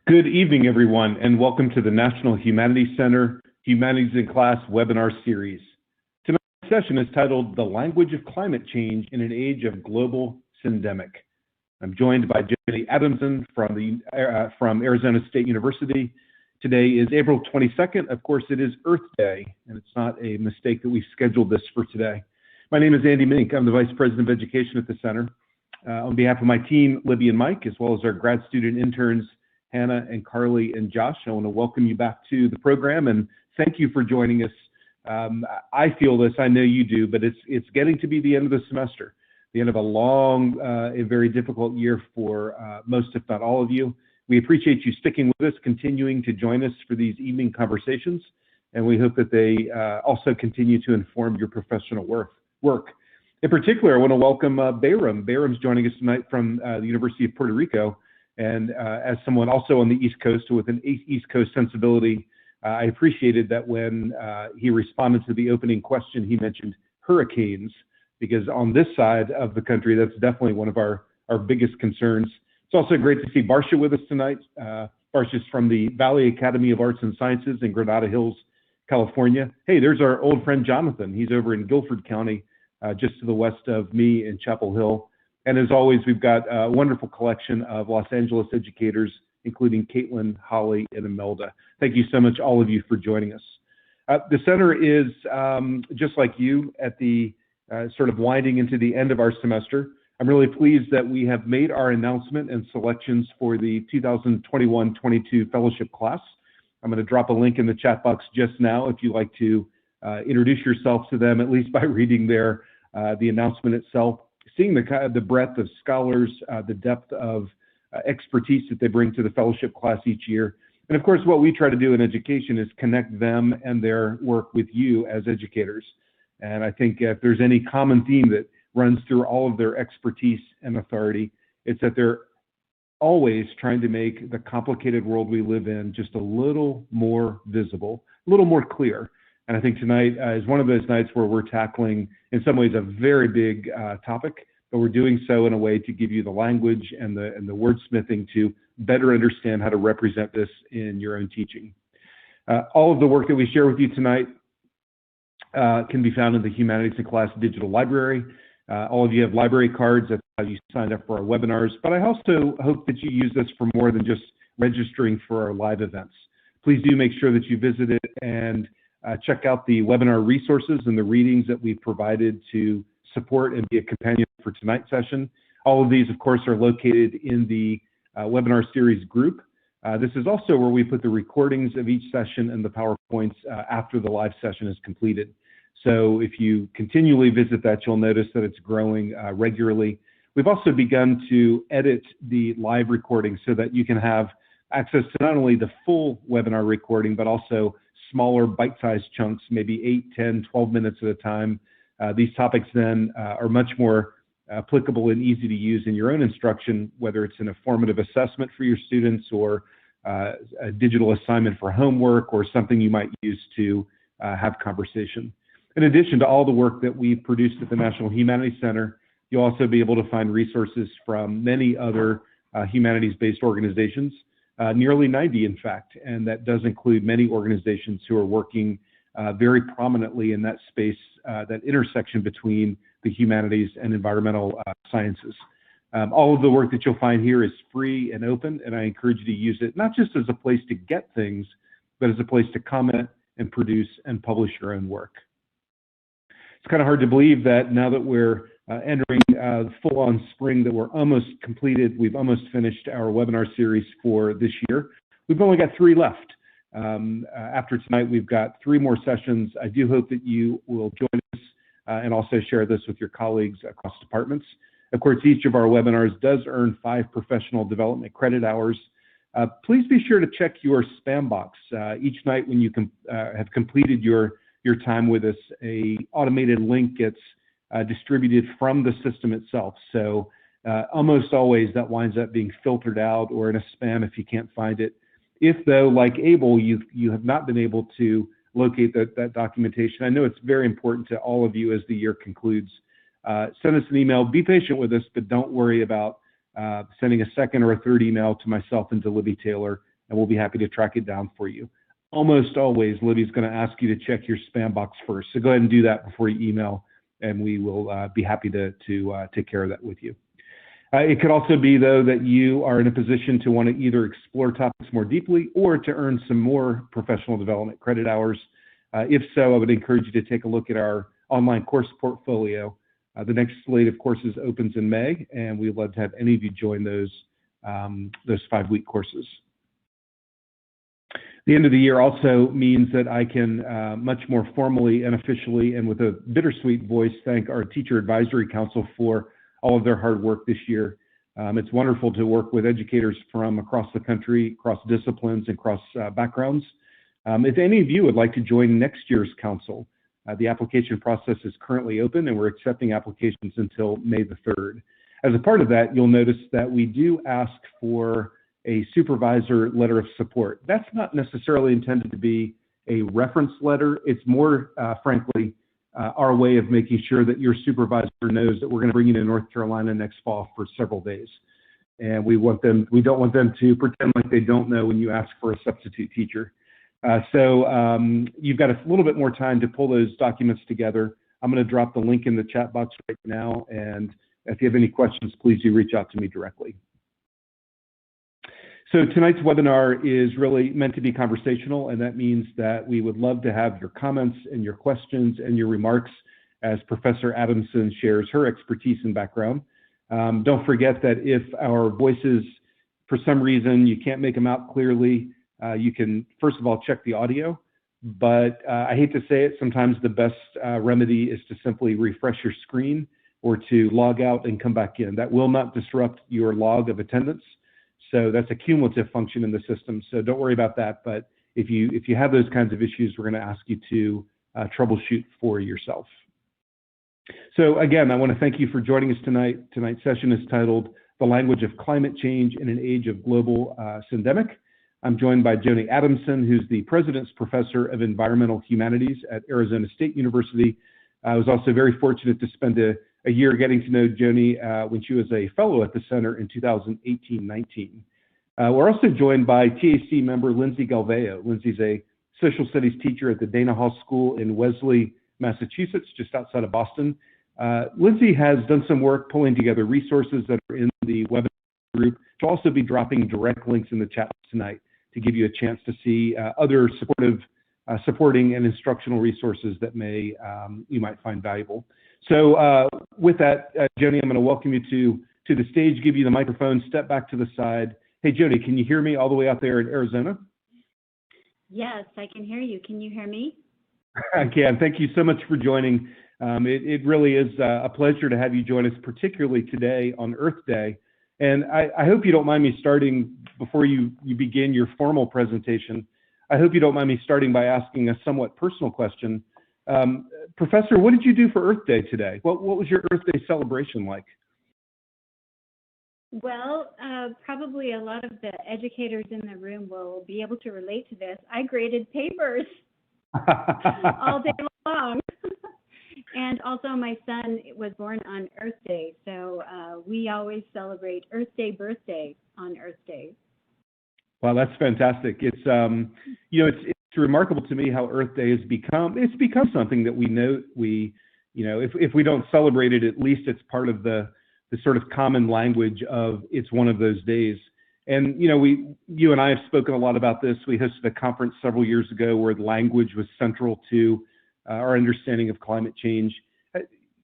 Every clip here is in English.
Good evening, everyone, and welcome to the National Humanities Center Humanities in Class webinar series. Tonight's session is titled The Language of Climate Change in an Age of Global Syndemic. I'm joined by Jenny Adamson from Arizona State University. Today is April 22nd. Of course, it is Earth Day, and it's not a mistake that we scheduled this for today. My name is Andy Mink. I'm the Vice President of Education at the Center. On behalf of my team, Libby and Mike, as well as our grad student interns, Hannah and Carly and Josh, I want to welcome you back to the program and thank you for joining us. I feel this, I know you do, but it's getting to be the end of the semester, the end of a long and very difficult year for most, if not all of you. We appreciate you sticking with us, continuing to join us for these evening conversations, and we hope that they also continue to inform your professional work. In particular, I want to welcome Bayram. Bayram's joining us tonight from the University of Puerto Rico. And as someone also on the East Coast with an East Coast sensibility, I appreciated that when he responded to the opening question, he mentioned hurricanes, because on this side of the country, that's definitely one of our biggest concerns. It's also great to see Barsha with us tonight. Barsha's from the Valley Academy of Arts and Sciences in Granada Hills, California. Hey, there's our old friend Jonathan. He's over in Guilford County, just to the west of me in Chapel Hill. And as always, we've got a wonderful collection of Los Angeles educators, including Caitlin, Holly, and Imelda. Thank you so much, all of you, for joining us. The center is, just like you, at the sort of winding into the end of our semester. I'm really pleased that we have made our announcement and selections for the 2021-22 fellowship class. I'm going to drop a link in the chat box just now if you'd like to introduce yourself to them, at least by reading the announcement itself. Seeing the breadth of scholars, the depth of expertise that they bring to the fellowship class each year. And of course, what we try to do in education is connect them and their work with you as educators. And I think if there's any common theme that runs through all of their expertise and authority, it's that they're always trying to make the complicated world we live in just a little more visible, a little more clear. And I think tonight is one of those nights where we're tackling, in some ways, a very big topic, but we're doing so in a way to give you the language and the wordsmithing to better understand how to represent this in your own teaching. All of the work that we share with you tonight can be found in the Humanities in Class digital library. All of you have library cards. That's how you signed up for our webinars. But I also hope that you use this for more than just registering for our live events. Please do make sure that you visit it and check out the webinar resources and the readings that we've provided to support and be a companion for tonight's session. All of these, of course, are located in the webinar series group. This is also where we put the recordings of each session and the PowerPoints after the live session is completed. So if you continually visit that, you'll notice that it's growing regularly. We've also begun to edit the live recording so that you can have access to not only the full webinar recording, but also smaller bite-sized chunks, maybe 8, 10, 12 minutes at a time. These topics then are much more applicable and easy to use in your own instruction, whether it's an formative assessment for your students or a digital assignment for homework or something you might use to have conversation. In addition to all the work that we've produced at the National Humanities Center, you'll also be able to find resources from many other humanities-based organizations. Nearly 90, in fact, and that does include many organizations who are working very prominently in that space, that intersection between the humanities and environmental sciences. All of the work that you'll find here is free and open, and I encourage you to use it not just as a place to get things, but as a place to comment and produce and publish your own work. It's kind of hard to believe that now that we're entering full-on spring, that we're almost completed. We've almost finished our webinar series for this year. We've only got 3 left. After tonight, we've got 3 more sessions. I do hope that you will join us and also share this with your colleagues across departments. Of course, each of our webinars does earn 5 professional development credit hours. Please be sure to check your spam box. Each night when you have completed your time with us, an automated link gets distributed from the system itself. So almost always that winds up being filtered out or in a spam if you can't find it. If though, like Abel, you have not been able to locate that documentation, I know it's very important to all of you as the year concludes. Send us an email, be patient with us, but don't worry about sending a second or a third email to myself and to Libby Taylor. and we'll be happy to track it down for you. Almost always, Libby's going to ask you to check your spam box first, so go ahead and do that before you email, and we will be happy to take care of that with you. It could also be, though, that you are in a position to want to either explore topics more deeply or to earn some more professional development credit hours. If so, I would encourage you to take a look at our online course portfolio. The next slate of courses opens in May, and we'd love to have any of you join those 5-week courses. The end of the year also means that I can much more formally and officially and with a bittersweet voice thank our Teacher Advisory Council for all of their hard work this year. It's wonderful to work with educators from across the country, across disciplines, and across backgrounds. If any of you would like to join next year's council, the application process is currently open and we're accepting applications until May the 3rd. As a part of that, you'll notice that we do ask for a supervisor letter of support. That's not necessarily intended to be a reference letter. It's more, frankly, our way of making sure that your supervisor knows that we're going to bring you to North Carolina next fall for several days. And we don't want them to pretend like they don't know when you ask for a substitute teacher. So you've got a little bit more time to pull those documents together. I'm going to drop the link in the chat box right now, and if you have any questions, please do reach out to me directly. So tonight's webinar is really meant to be conversational, and that means that we would love to have your comments and your questions and your remarks as Professor Adamson shares her expertise and background. Don't forget that if our voices, for some reason, you can't make them out clearly, you can, first of all, check the audio. But I hate to say it, sometimes the best remedy is to simply refresh your screen or to log out and come back in. That will not disrupt your log of attendance. So that's a cumulative function in the system. So don't worry about that. But if you have those kinds of issues, we're going to ask you to troubleshoot for yourself. So again, I want to thank you for joining us tonight. Tonight's session is titled The Language of Climate Change in an Age of Global Syndemic. I'm joined by Joni Adamson, who's the President's Professor of Environmental Humanities at Arizona State University. I was also very fortunate to spend a year getting to know Joni when she was a fellow at the center in 2018-19. We're also joined by TAC member Lindsay Galveo. Lindsay's a social studies teacher at the Dana Hall School in Wesley, Massachusetts, just outside of Boston. Lindsay has done some work pulling together resources that are in the webinar group. She'll also be dropping direct links in the chat tonight to give you a chance to see other supporting and instructional resources that you might find valuable. So with that, Joni, I'm going to welcome you to the stage, give you the microphone, step back to the side. Hey, Joni, can you hear me all the way out there in Arizona? Yes, I can hear you. Can you hear me? I can. Thank you so much for joining. It really is a pleasure to have you join us, particularly today on Earth Day. And I hope you don't mind me starting, before you begin your formal presentation, I hope you don't mind me starting by asking a somewhat personal question. Professor, what did you do for Earth Day today? What was your Earth Day celebration like? Well, probably a lot of the educators in the room will be able to relate to this. I graded papers all day long. And also my son was born on Earth Day, so we always celebrate Earth Day birthday on Earth Day. Wow, that's fantastic. It's it's remarkable to me how Earth Day has become something that we note. If we don't celebrate it, at least it's part of the sort of common language of it's one of those days. And you and I have spoken a lot about this. We hosted a conference several years ago where language was central to our understanding of climate change.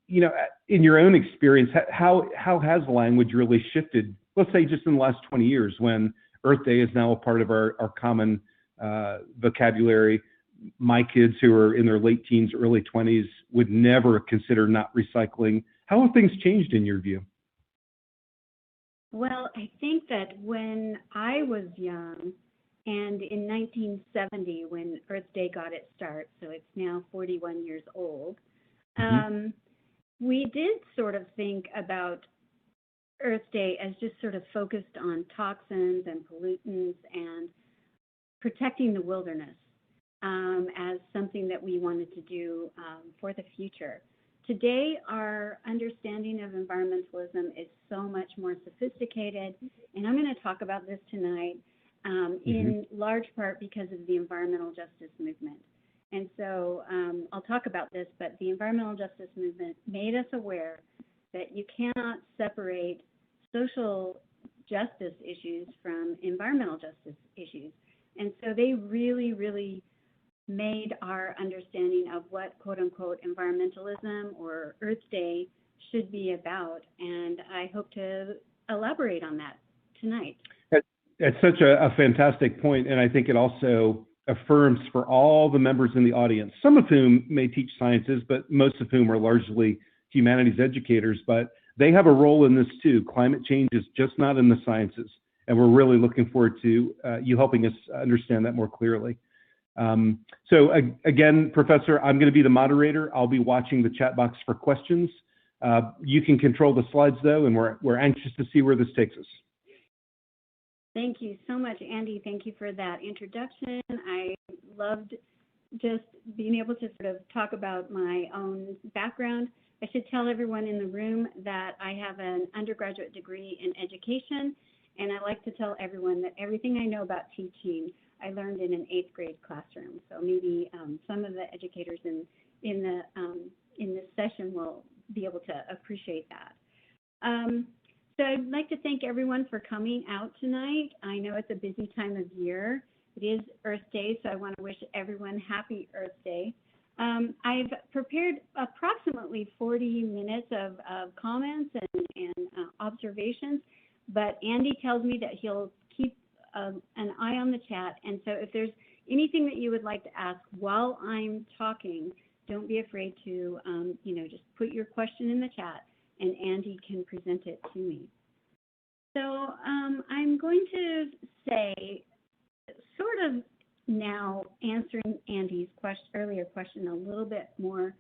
In your own experience, how has language really shifted, let's say just in the last 20 years, when Earth Day is now a part of our common vocabulary? My kids who are in their late teens, early 20s would never consider not recycling. How have things changed in your view? Well, I think that when I was young, and in 1970, when Earth Day got its start, so it's now 41 years old, we did sort of think about Earth Day as just sort of focused on toxins and pollutants and protecting the wilderness as something that we wanted to do for the future. Today, our understanding of environmentalism is so much more sophisticated, and I'm going to talk about this tonight. in large part because of the environmental justice movement. And so I'll talk about this, but the environmental justice movement made us aware that you cannot separate social justice issues from environmental justice issues. And so they really, really made our understanding of what quote unquote environmentalism or Earth Day should be about. And I hope to elaborate on that tonight. It's such a fantastic point, and I think it also affirms for all the members in the audience, some of whom may teach sciences, but most of whom are largely humanities educators, but they have a role in this too. Climate change is just not in the sciences, and we're really looking forward to you helping us understand that more clearly. Again, Professor, I'm going to be the moderator. I'll be watching the chat box for questions. You can control the slides though, and we're anxious to see where this takes us. Thank you so much, Andy. Thank you for that introduction. I loved just being able to sort of talk about my own background. I should tell everyone in the room that I have an undergraduate degree in education, and I like to tell everyone that everything I know about teaching, I learned in an 8th grade classroom. So maybe some of the educators in this session will be able to appreciate that. So I'd like to thank everyone for coming out tonight. I know it's a busy time of year. It is Earth Day, so I want to wish everyone happy Earth Day. I've prepared approximately 40 minutes of comments and observations, but Andy tells me that he'll keep an eye on the chat. And so if there's anything that you would like to ask while I'm talking, don't be afraid to, just put your question in the chat, and Andy can present it to me. So I'm going to say, sort of now answering Andy's earlier question a little bit more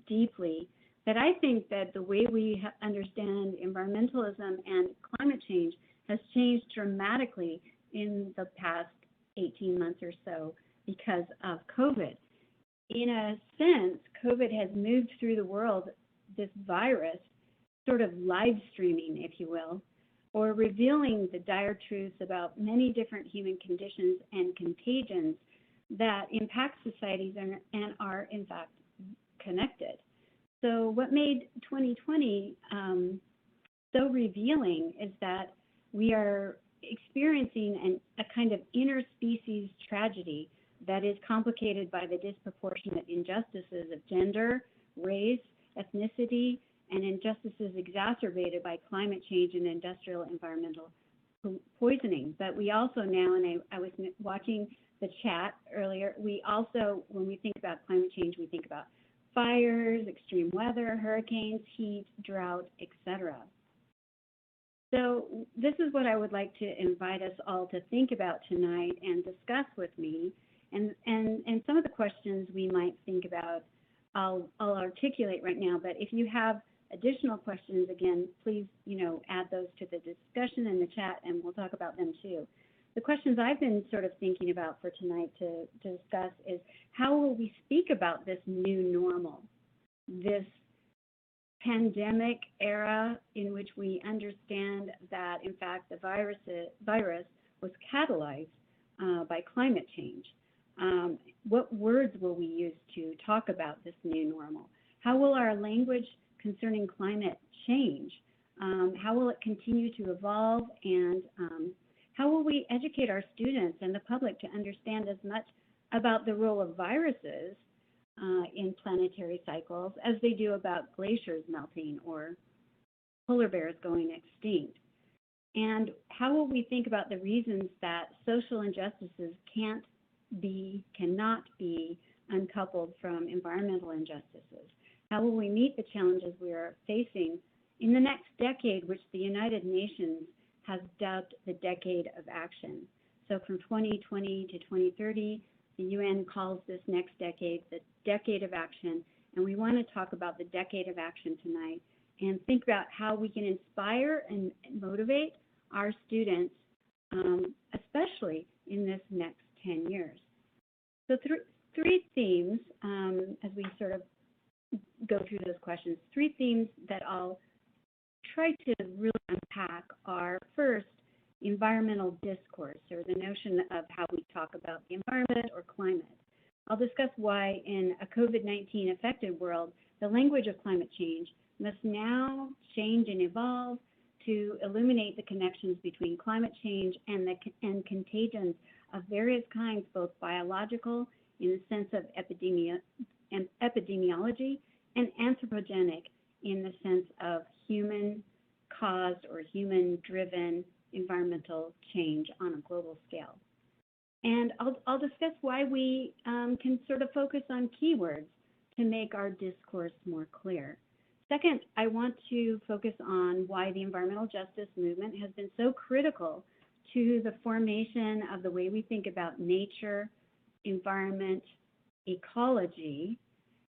deeply, that I think that the way we understand environmentalism and climate change has changed dramatically in the past 18 months or so because of COVID. In a sense, COVID has moved through the world, this virus, sort of live streaming, if you will, or revealing the dire truths about many different human conditions and contagions that impact societies and are, in fact, connected. So what made 2020 so revealing is that we are experiencing a kind of interspecies tragedy that is complicated by the disproportionate injustices of gender, race, ethnicity, and injustices exacerbated by climate change and industrial environmental poisoning. But we also now, and I was watching the chat earlier, we also, when we think about climate change, we think about fires, extreme weather, hurricanes, heat, drought, etc. So this is what I would like to invite us all to think about tonight and discuss with me. And some of the questions we might think about, I'll articulate right now, but if you have additional questions, again, please, add those to the discussion in the chat, and we'll talk about them too. The questions I've been sort of thinking about for tonight to discuss is, how will we speak about this new normal, this pandemic era in which we understand that, in fact, the virus was catalyzed by climate change? What words will we use to talk about this new normal? How will our language concerning climate change? How will it continue to evolve? And how will we educate our students and the public to understand as much about the role of viruses in planetary cycles as they do about glaciers melting or polar bears going extinct? And how will we think about the reasons that social injustices cannot be uncoupled from environmental injustices? How will we meet the challenges we are facing in the next decade, which the United Nations has dubbed the decade of action? So from 2020 to 2030, the UN calls this next decade the decade of action, and we want to talk about the decade of action tonight and think about how we can inspire and motivate our students, especially in this next 10 years. So three themes, as we sort of go through those questions, three themes that I'll try to really unpack are, first, environmental discourse, or the notion of how we talk about the environment or climate. I'll discuss why in a COVID-19 affected world, the language of climate change must now change and evolve to illuminate the connections between climate change and contagions of various kinds, both biological in the sense of epidemiology and anthropogenic in the sense of human-caused or human-driven environmental change on a global scale. And I'll discuss why we can sort of focus on keywords to make our discourse more clear. Second, I want to focus on why the environmental justice movement has been so critical to the formation of the way we think about nature, environment, ecology,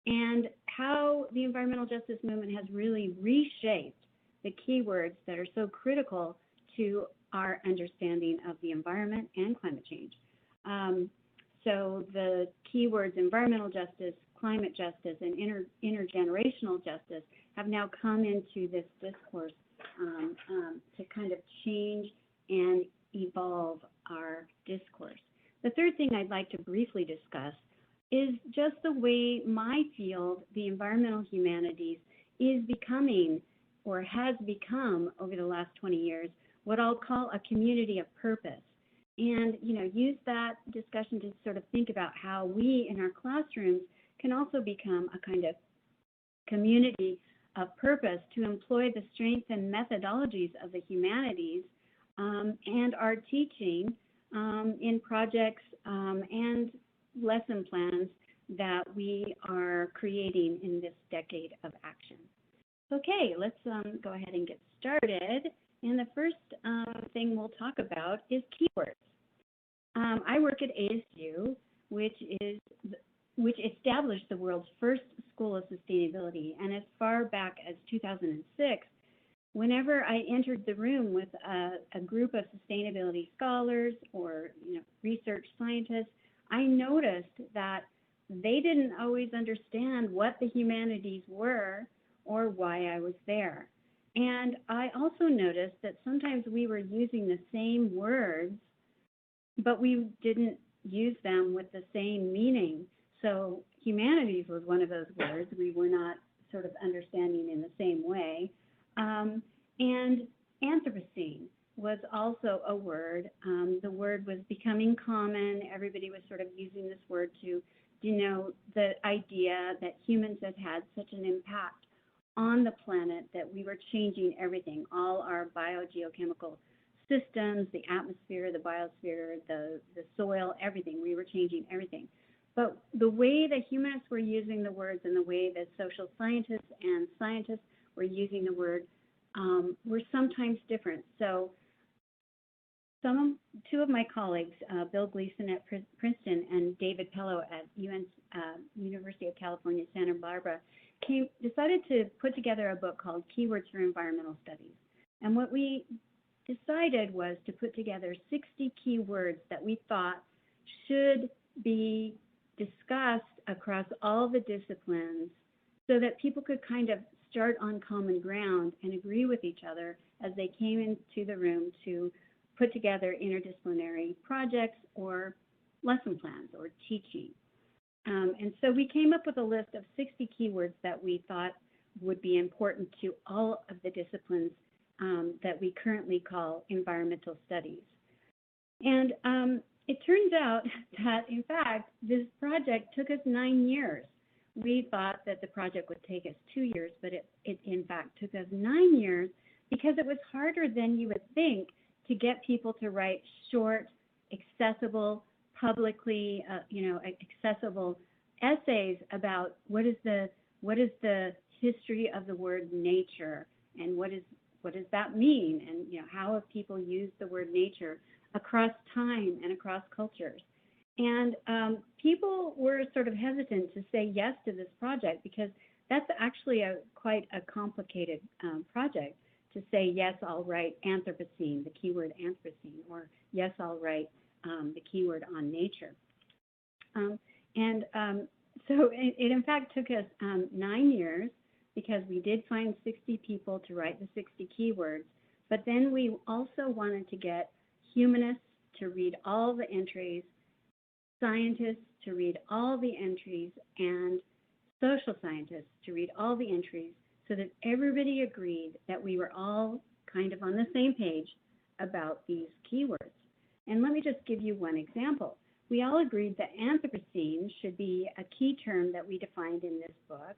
and how the environmental justice movement has really reshaped the keywords that are so critical to our understanding of the environment and climate change. So the keywords environmental justice, climate justice, and intergenerational justice have now come into this discourse to kind of change and evolve our discourse. The third thing I'd like to briefly discuss is just the way my field, the environmental humanities, is becoming or has become over the last 20 years what I'll call a community of purpose. And use that discussion to sort of think about how we in our classrooms can also become a kind of community of purpose to employ the strengths and methodologies of the humanities and our teaching in projects and lesson plans that we are creating in this decade of action. Okay, let's go ahead and get started. And the first thing we'll talk about is keywords. I work at ASU, which established the world's first school of sustainability. And as far back as 2006, whenever I entered the room with a group of sustainability scholars or research scientists, I noticed that they didn't always understand what the humanities were or why I was there. And I also noticed that sometimes we were using the same words, but we didn't use them with the same meaning. So humanities was one of those words we were not sort of understanding in the same way. And Anthropocene was also a word. The word was becoming common. Everybody was sort of using this word to denote the idea that humans had had such an impact on the planet that we were changing everything, all our biogeochemical systems, the atmosphere, the biosphere, the soil, everything. We were changing everything. But the way the humanists were using the words and the way the social scientists and scientists were using the word were sometimes different. So two of my colleagues, Bill Gleason at Princeton and David Pello at University of California, Santa Barbara, decided to put together a book called Keywords for Environmental Studies. And what we decided was to put together 60 keywords that we thought should be discussed across all the disciplines so that people could kind of start on common ground and agree with each other as they came into the room to put together interdisciplinary projects or lesson plans or teaching. And so we came up with a list of 60 keywords that we thought would be important to all of the disciplines that we currently call environmental studies. And it turns out that, in fact, this project took us 9 years. We thought that the project would take us 2 years, but it in fact took us 9 years because it was harder than you would think to get people to write short, accessible, publicly, accessible essays about what is the history of the word nature and what does that mean, and how have people used the word nature across time and across cultures. And people were sort of hesitant to say yes to this project because that's actually quite a complicated project to say, yes, I'll write Anthropocene, the keyword Anthropocene, or yes, I'll write the keyword on nature. So it in fact took us 9 years because we did find 60 people to write the 60 keywords. But then we also wanted to get humanists to read all the entries, scientists to read all the entries, and social scientists to read all the entries, so that everybody agreed that we were all kind of on the same page about these keywords. And let me just give you one example. We all agreed that Anthropocene should be a key term that we defined in this book.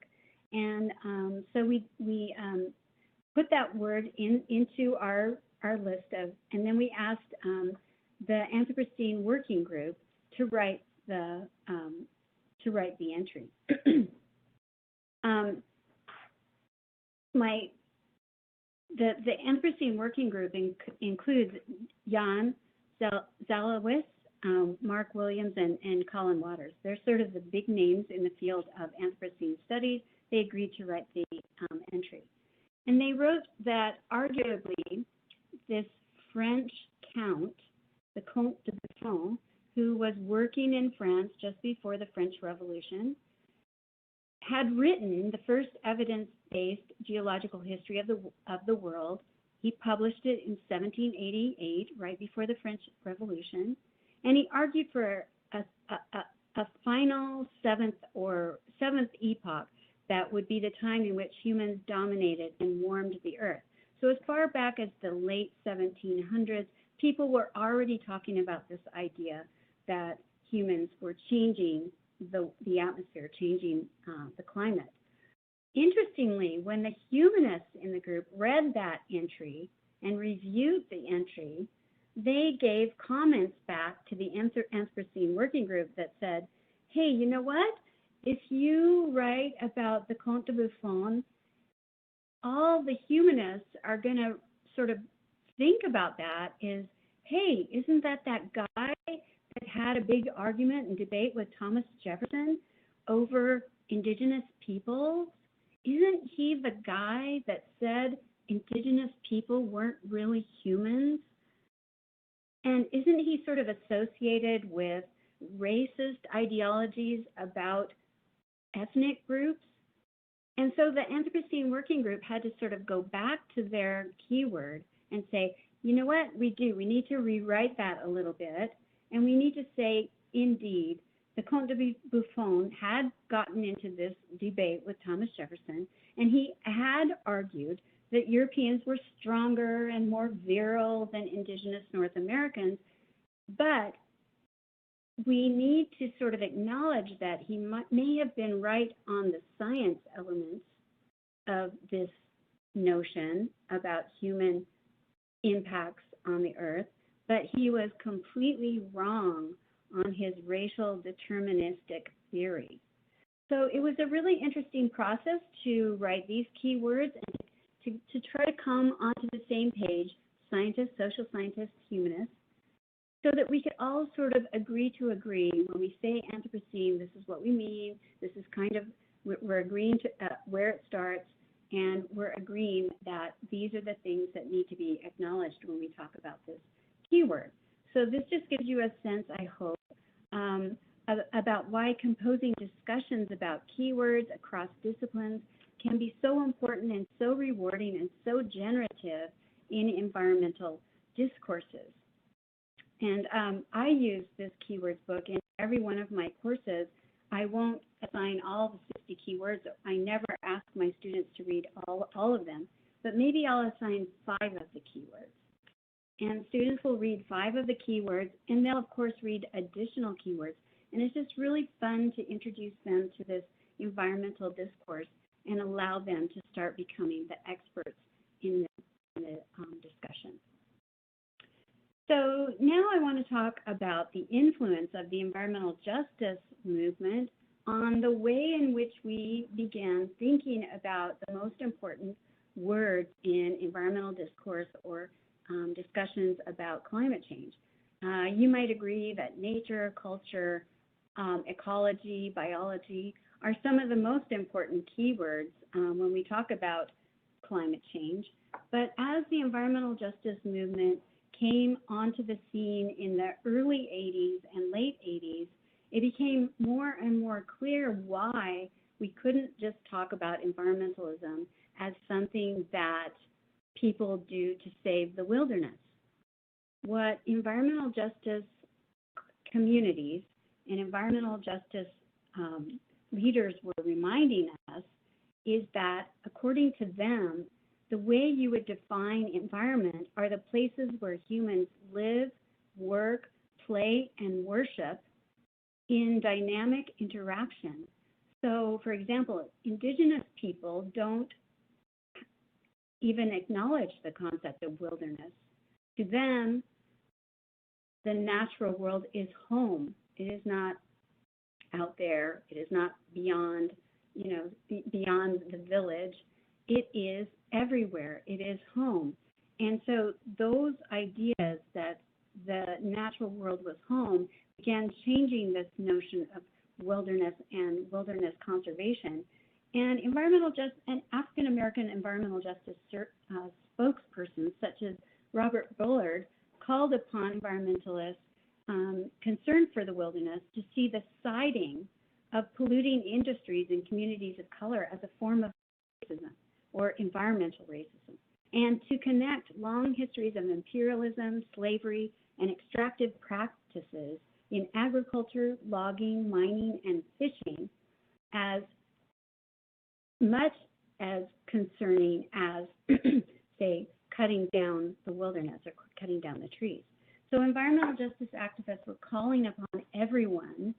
And so we put that word into our list of, and then we asked the Anthropocene working group to write the entry. The Anthropocene working group includes Jan Zalowitz, Mark Williams, and Colin Waters. They're sort of the big names in the field of Anthropocene studies. They agreed to write the entry. And they wrote that arguably this French count, the Comte de Buffon, who was working in France just before the French Revolution, had written the first evidence-based geological history of the world. He published it in 1788, right before the French Revolution, and he argued for a final seventh epoch that would be the time in which humans dominated and warmed the earth. So as far back as the late 1700s, people were already talking about this idea that humans were changing the atmosphere, changing the climate. Interestingly, when the humanists in the group read that entry and reviewed the entry, they gave comments back to the Anthropocene working group that said, hey, you know what? If you write about the Comte de Buffon, all the humanists are going to sort of think about that is, hey, isn't that guy that had a big argument and debate with Thomas Jefferson over indigenous peoples? Isn't he the guy that said indigenous people weren't really humans? And isn't he sort of associated with racist ideologies about ethnic groups? And so the Anthropocene working group had to sort of go back to their keyword and say, you know what, we need to rewrite that a little bit, and we need to say, indeed, the Comte de Buffon had gotten into this debate with Thomas Jefferson, and he had argued that Europeans were stronger and more virile than indigenous North Americans, but we need to sort of acknowledge that he may have been right on the science elements of this notion about human impacts on the earth, but he was completely wrong on his racial deterministic theory. So it was a really interesting process to write these keywords and to try to come onto the same page, scientists, social scientists, humanists, so that we could all sort of agree to agree. When we say Anthropocene, this is what we mean. This is kind of, we're agreeing to where it starts, and we're agreeing that these are the things that need to be acknowledged when we talk about this keyword. So this just gives you a sense, I hope, about why composing discussions about keywords across disciplines can be so important and so rewarding and so generative in environmental discourses. And I use this keywords book in every one of my courses. I won't assign all the 60 keywords. I never ask my students to read all of them, but maybe I'll assign 5 of the keywords. And students will read 5 of the keywords, and they'll, of course, read additional keywords. And it's just really fun to introduce them to this environmental discourse and allow them to start becoming the experts in the discussion. So now I want to talk about the influence of the environmental justice movement on the way in which we began thinking about the most important words in environmental discourse or discussions about climate change. You might agree that nature, culture, ecology, biology are some of the most important keywords when we talk about climate change. But as the environmental justice movement came onto the scene in the early 80s and late 80s, it became more and more clear why we couldn't just talk about environmentalism as something that people do to save the wilderness? What environmental justice communities and environmental justice leaders were reminding us is that, according to them, the way you would define environment are the places where humans live, work, play, and worship in dynamic interaction. So, for example, indigenous people don't even acknowledge the concept of wilderness. To them, the natural world is home. It is not out there. It is not beyond, beyond the village. It is everywhere. It is home. And so those ideas that the natural world was home began changing this notion of wilderness and wilderness conservation. And African American environmental justice spokespersons such as Robert Bullard called upon environmentalists concerned for the wilderness to see the siding of polluting industries in communities of color as a form of racism or environmental racism, and to connect long histories of imperialism, slavery, and extractive practices in agriculture, logging, mining, and fishing as much as concerning as, say, cutting down the wilderness or cutting down the trees. So environmental justice activists were calling upon everyone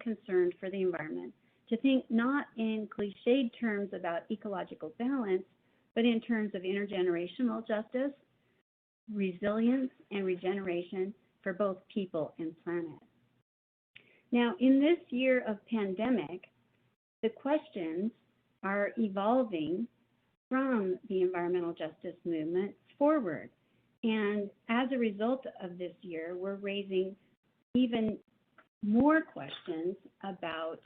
concerned for the environment, to think not in cliched terms about ecological balance, but in terms of intergenerational justice, resilience, and regeneration for both people and planet. Now, in this year of pandemic, the questions are evolving from the environmental justice movement forward. And as a result of this year, we're raising even more questions about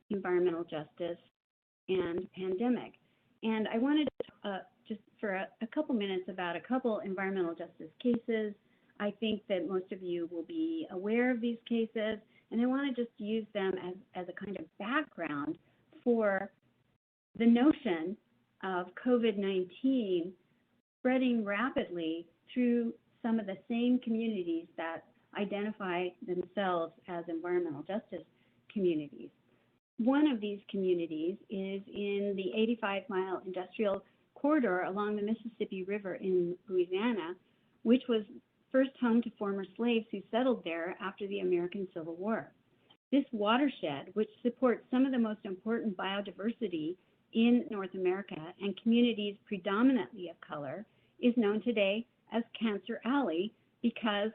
environmental justice and pandemic. And I wanted to just for a couple minutes about a couple environmental justice cases. I think that most of you will be aware of these cases, and I want to just use them as a kind of background for the notion of COVID-19 spreading rapidly through some of the same communities that identify themselves as environmental justice communities. One of these communities is in the 85-mile industrial corridor along the Mississippi River in Louisiana, which was first home to former slaves who settled there after the American Civil War. This watershed, which supports some of the most important biodiversity in North America and communities predominantly of color, is known today as Cancer Alley because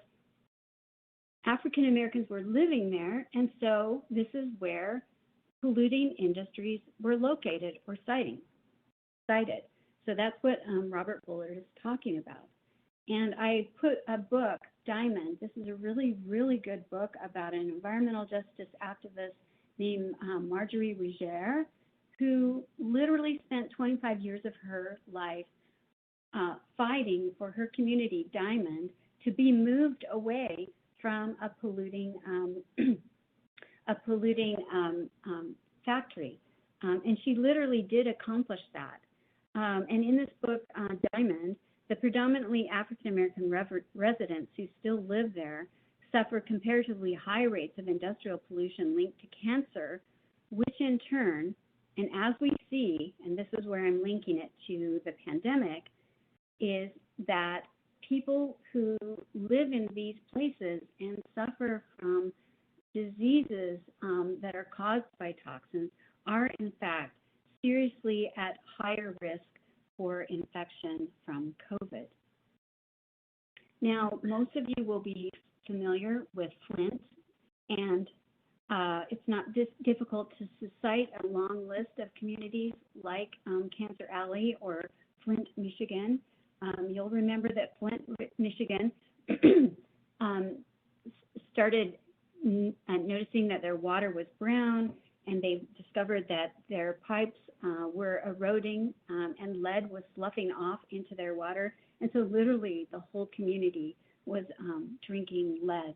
African Americans were living there, and so this is where polluting industries were located or cited. So that's what Robert Bullard is talking about. And I put a book, Diamond. This is a really, really good book about an environmental justice activist named Marjorie Riger, who literally spent 25 years of her life fighting for her community, Diamond, to be moved away from a polluting factory. And she literally did accomplish that. And in this book, Diamond, the predominantly African-American residents who still live there suffer comparatively high rates of industrial pollution linked to cancer, which in turn, and as we see, and this is where I'm linking it to the pandemic, is that people who live in these places and suffer from diseases that are caused by toxins are in fact seriously at higher risk for infection from COVID. Now, most of you will be familiar with Flint, and it's not difficult to cite a long list of communities like Cancer Alley or Flint, Michigan. You'll remember that Flint, Michigan started noticing that their water was brown, and they discovered that their pipes were eroding and lead was sloughing off into their water. And so literally the whole community was drinking lead.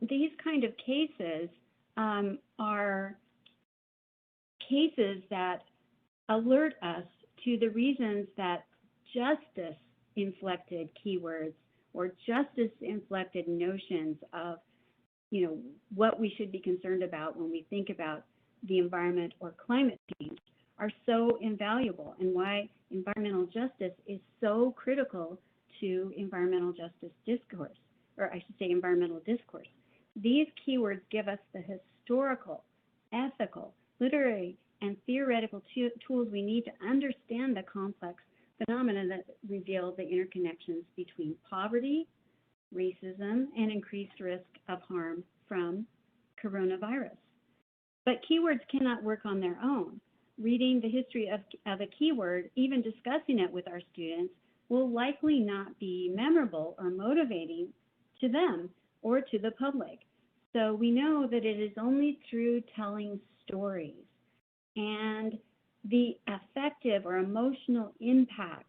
These kind of cases are cases that alert us to the reasons that justice-inflected keywords or justice-inflected notions of, what we should be concerned about when we think about the environment or climate change are so invaluable, and why environmental justice is so critical to environmental justice discourse, or I should say environmental discourse. These keywords give us the historical, ethical, literary, and theoretical tools we need to understand the complex phenomena that reveal the interconnections between poverty, racism, and increased risk of harm from coronavirus. But keywords cannot work on their own. Reading the history of a keyword, even discussing it with our students, will likely not be memorable or motivating to them or to the public. So we know that it is only through telling stories and the affective or emotional impact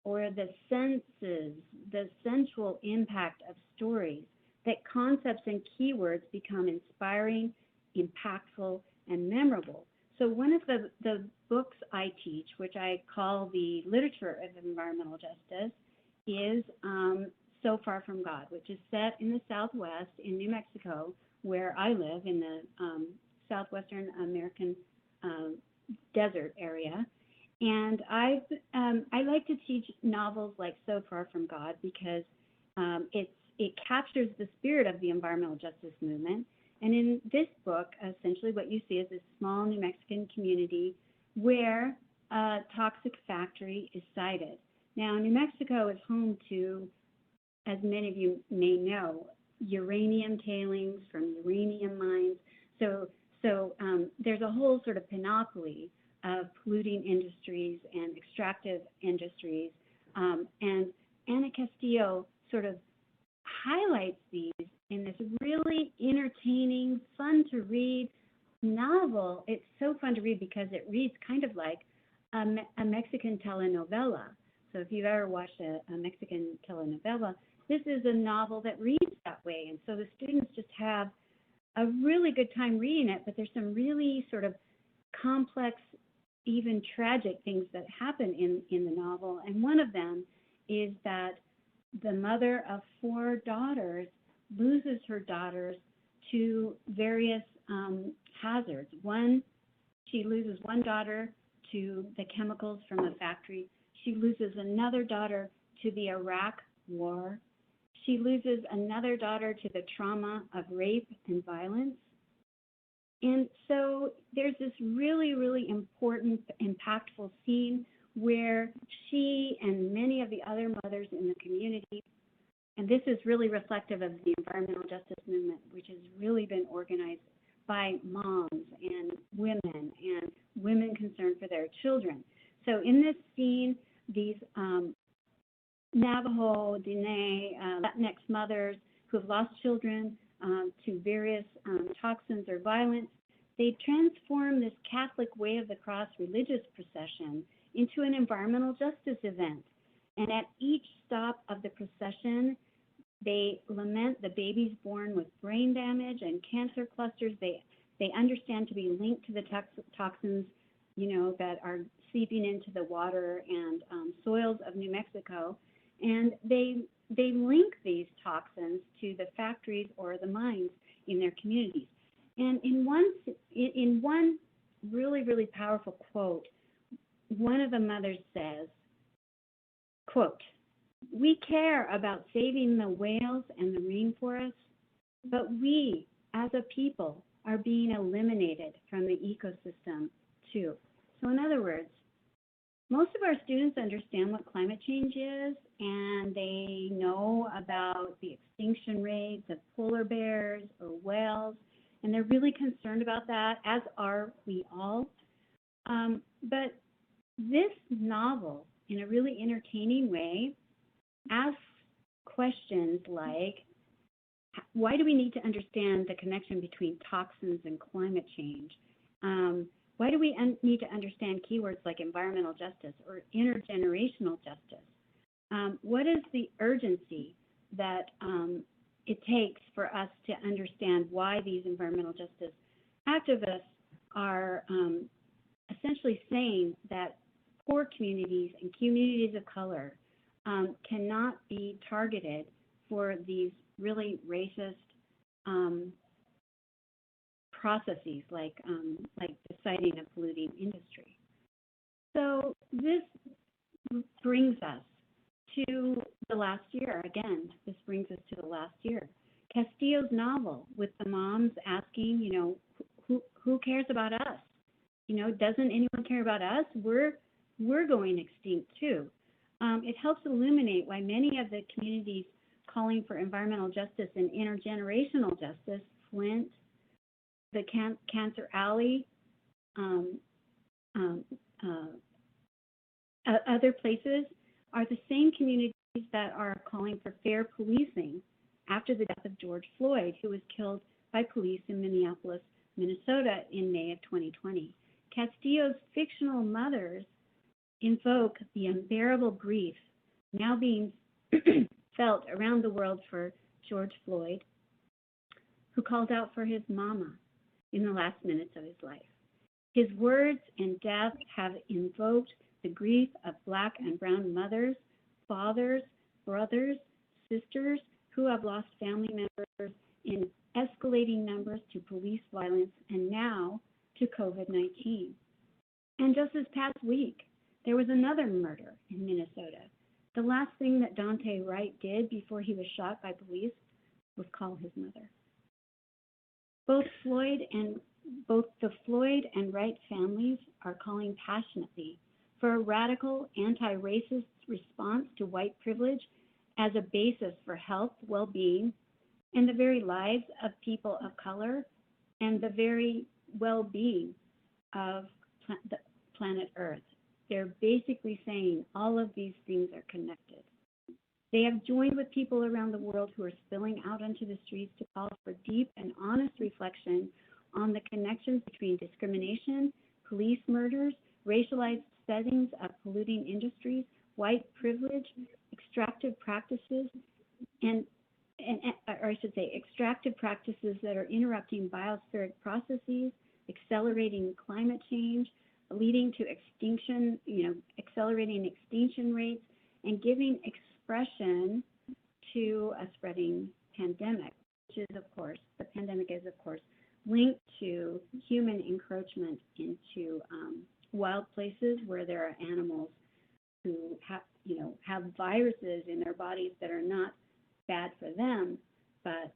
or the senses, the sensual impact of stories, that concepts and keywords become inspiring, impactful, and memorable. So one of the books I teach, which I call the literature of environmental justice, is So Far from God, which is set in the Southwest in New Mexico, where I live in the Southwestern American desert area. And I like to teach novels like So Far from God because it captures the spirit of the environmental justice movement. And in this book, essentially what you see is this small New Mexican community where a toxic factory is sited. Now, New Mexico is home to, as many of you may know, uranium tailings from uranium mines. So there's a whole sort of panoply of polluting industries and extractive industries. And Ana Castillo sort of highlights these in this really entertaining, fun to read novel. It's so fun to read because it reads kind of like a Mexican telenovela. So if you've ever watched a Mexican telenovela, this is a novel that reads that way. And so the students just have a really good time reading it, but there's some really sort of complex, even tragic things that happen in the novel. And one of them is that the mother of 4 daughters loses her daughters to various hazards. She loses one daughter to the chemicals from the factory. She loses another daughter to the Iraq War. She loses another daughter to the trauma of rape and violence. And so there's this really, really important, impactful scene where she and many of the other mothers in the community, and this is really reflective of the environmental justice movement, which has really been organized by moms and women concerned for their children. So in this scene, these Navajo, Diné, Latinx mothers who have lost children to various toxins or violence, they transform this Catholic Way of the Cross religious procession into an environmental justice event. And at each stop of the procession, they lament the babies born with brain damage and cancer clusters. They understand to be linked to the toxins, that are seeping into the water and soils of New Mexico. And they link these toxins to the factories or the mines in their communities. And in one really, really powerful quote, one of the mothers says, quote, "We care about saving the whales and the rainforests, but we, as a people, are being eliminated from the ecosystem too." So in other words, most of our students understand what climate change is, and they know about the extinction rates of polar bears or whales, and they're really concerned about that, as are we all. But this novel, in a really entertaining way, asks questions like, why do we need to understand the connection between toxins and climate change? Why do we need to understand keywords like environmental justice or intergenerational justice? What is the urgency that it takes for us to understand why these environmental justice activists are essentially saying that poor communities and communities of color cannot be targeted for these really racist processes like the citing of polluting industry. So this brings us to the last year. Again, this brings us to the last year. Castillo's novel with the moms asking, who cares about us? Doesn't anyone care about us? We're going extinct too. It helps illuminate why many of the communities calling for environmental justice and intergenerational justice, Flint, the Cancer Alley, other places, are the same communities that are calling for fair policing after the death of George Floyd, who was killed by police in Minneapolis, Minnesota in May of 2020. Castillo's fictional mothers invoke the unbearable grief now being felt around the world for George Floyd, who called out for his mama in the last minutes of his life. His words and death have invoked the grief of Black and brown mothers, fathers, brothers, sisters who have lost family members in escalating numbers to police violence and now to COVID-19. And just this past week, there was another murder in Minnesota. The last thing that Dante Wright did before he was shot by police was call his mother. Both the Floyd and Wright families are calling passionately for a radical anti-racist response to white privilege as a basis for health, well-being, and the very lives of people of color and the very well-being of the planet Earth. They're basically saying all of these things are connected. They have joined with people around the world who are spilling out onto the streets to call for deep and honest reflection on the connections between discrimination, police murders, racialized settings of polluting industries, white privilege, extractive practices, extractive practices that are interrupting biospheric processes, accelerating climate change, leading to extinction, accelerating extinction rates, and giving expression to a spreading pandemic, which is, of course, the pandemic is, of course, linked to human encroachment into wild places where there are animals who have viruses in their bodies that are not bad for them, but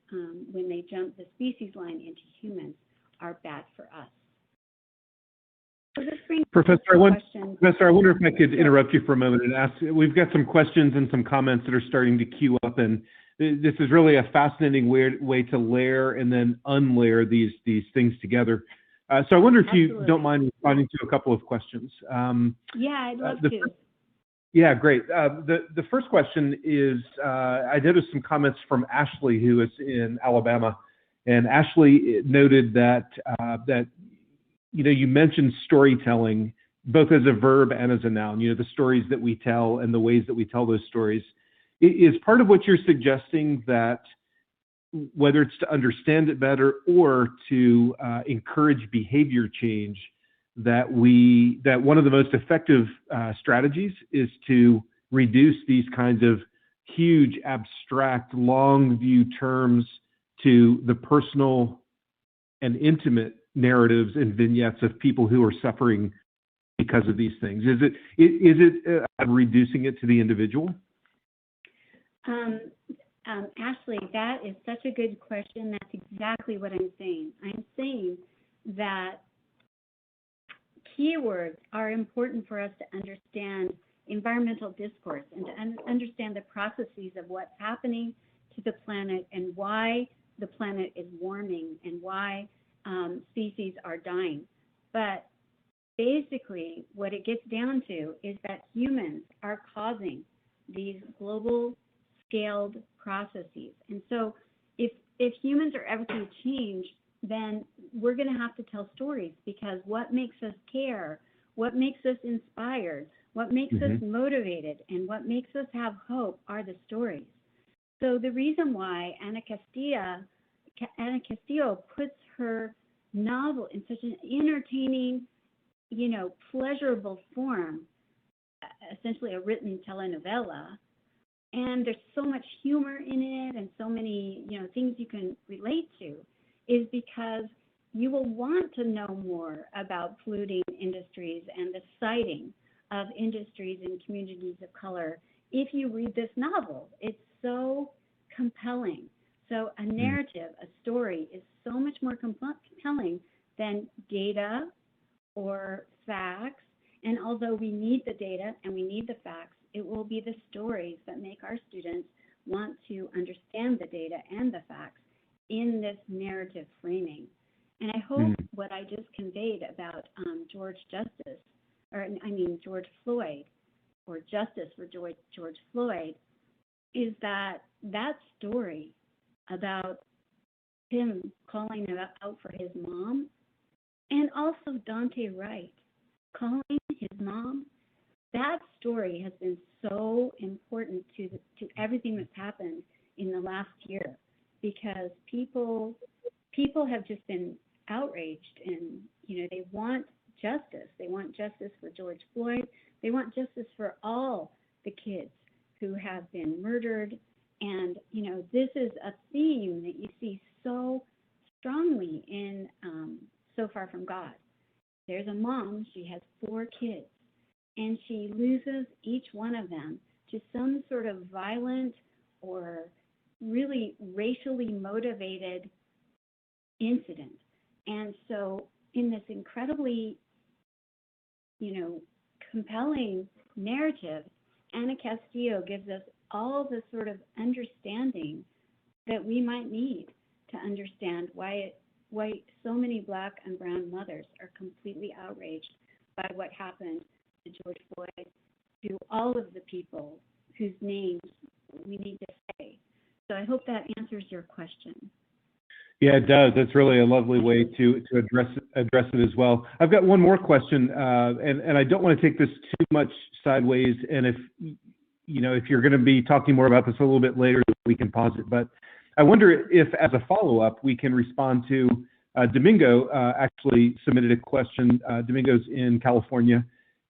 when they jump the species line into humans, are bad for us. So this brings Professor, I wonder if I could interrupt you for a moment and ask, we've got some questions and some comments that are starting to queue up, and this is really a fascinating way to layer and then unlayer these things together. So I wonder if you don't mind responding to a couple of questions. Yeah, I'd love to. Yeah, great. The first question is, I noticed some comments from Ashley, who is in Alabama, and Ashley noted that you mentioned storytelling both as a verb and as a noun. The stories that we tell and the ways that we tell those stories. Is part of what you're suggesting that whether it's to understand it better or to encourage behavior change, that one of the most effective strategies is to reduce these kinds of huge, abstract, long view terms to the personal and intimate narratives and vignettes of people who are suffering because of these things? Is it reducing it to the individual? Ashley, that is such a good question. That's exactly what I'm saying. I'm saying that keywords are important for us to understand environmental discourse and to understand the processes of what's happening to the planet and why the planet is warming and why species are dying. But basically, what it gets down to is that humans are causing these global scaled processes. And so if humans are ever to change, then we're going to have to tell stories, because what makes us care, what makes us inspired, what makes us motivated, and what makes us have hope are the stories. So the reason why Ana Castillo puts her novel in such an entertaining, pleasurable form essentially a written telenovela, and there's so much humor in it and so many, things you can relate to, is because you will want to know more about polluting industries and the citing of industries in communities of color if you read this novel. It's so compelling. So a narrative, a story, is so much more compelling than data or facts. And although we need the data and we need the facts, it will be the stories that make our students want to understand the data and the facts in this narrative framing. And I hope what I just conveyed about George Floyd, or justice for George Floyd, is that story about him calling out for his mom, and also Dante Wright calling his mom, that story has been so important to everything that's happened in the last year, because people have just been outraged, and they want justice. They want justice for George Floyd. They want justice for all the kids who have been murdered. And this is a theme that you see so strongly in So Far From God. There's a mom, she has 4 kids, and she loses each one of them to some sort of violent or really racially motivated incident. And so in this incredibly, compelling narrative, Ana Castillo gives us all the sort of understanding that we might need to understand why so many Black and brown mothers are completely outraged by what happened to George Floyd, to all of the people whose names we need to say. So I hope that answers your question. Yeah, it does. That's really a lovely way to address it as well. I've got one more question, and I don't want to take this too much sideways. And if you're going to be talking more about this a little bit later, we can pause it. But I wonder if, as a follow-up, we can respond to Domingo. Actually submitted a question. Domingo's in California,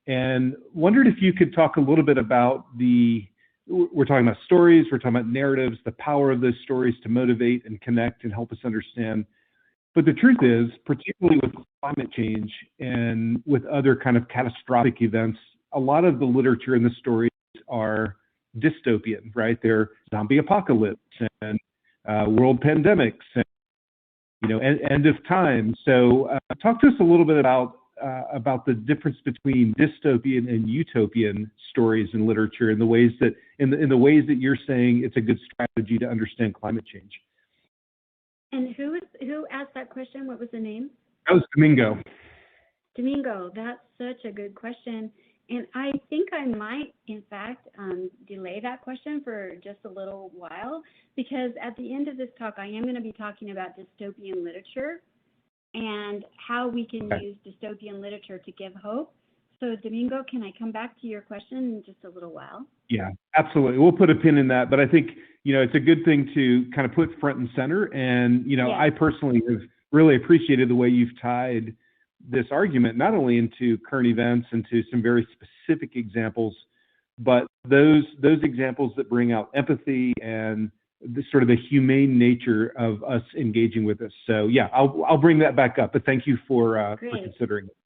and wondered if you could talk a little bit about we're talking about stories, we're talking about narratives, the power of those stories to motivate and connect and help us understand. But the truth is, particularly with climate change and with other kind of catastrophic events, a lot of the literature and the stories are dystopian, right? They're zombie apocalypse and world pandemics and end of time. So talk to us a little bit about the difference between dystopian and utopian stories in literature, and the ways that in the ways that you're saying it's a good strategy to understand climate change. And who asked that question? What was the name? That was Domingo. Domingo, that's such a good question. And I think I might, in fact, delay that question for just a little while, because at the end of this talk, I am going to be talking about dystopian literature and how we can use dystopian literature to give hope. So, Domingo, can I come back to your question in just a little while? Yeah, absolutely. We'll put a pin in that. But I think, it's a good thing to kind of put front and center. And, I personally have really appreciated the way you've tied this argument not only into current events and to some very specific examples, but those examples that bring out empathy and the sort of the humane nature of us engaging with this. So yeah, I'll bring that back up. But thank you for considering it.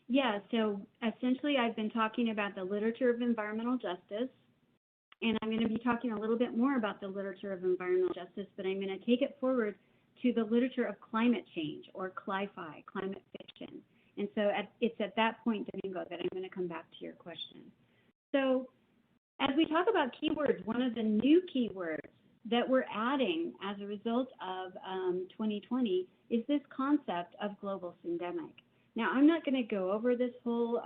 Yeah. So essentially, I've been talking about the literature of environmental justice, and I'm going to be talking a little bit more about the literature of environmental justice, but I'm going to take it forward to the literature of climate change, or cli-fi, climate fiction. And so it's at that point, Domingo, that I'm going to come back to your question. So as we talk about keywords, one of the new keywords that we're adding as a result of 2020 is this concept of global syndemic. Now, I'm not going to go over this whole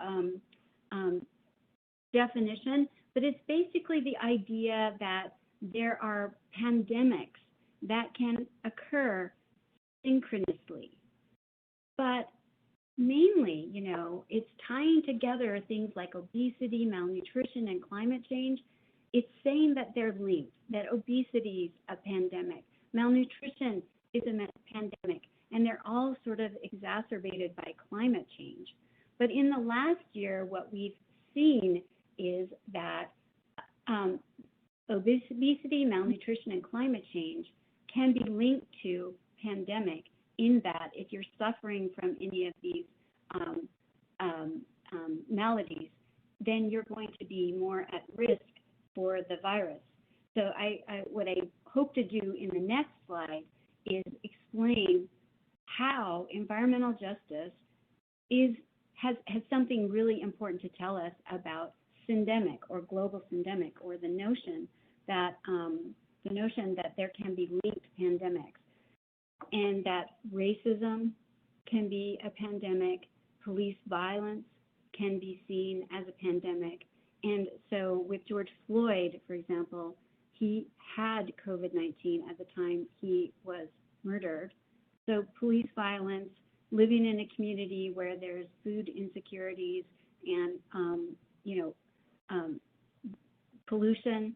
definition, but it's basically the idea that there are pandemics that can occur synchronously. But mainly, it's tying together things like obesity, malnutrition, and climate change. It's saying that they're linked, that obesity is a pandemic, malnutrition is a pandemic, and they're all sort of exacerbated by climate change. But in the last year, what we've seen is that obesity, malnutrition, and climate change can be linked to pandemic, in that if you're suffering from any of these maladies, then you're going to be more at risk for the virus. So what I hope to do in the next slide is explain how environmental justice has something really important to tell us about syndemic or global syndemic, or the notion that there can be linked pandemics, and that racism can be a pandemic, police violence can be seen as a pandemic. And so with George Floyd, for example, he had COVID-19 at the time he was murdered. So police violence, living in a community where there's food insecurities and pollution,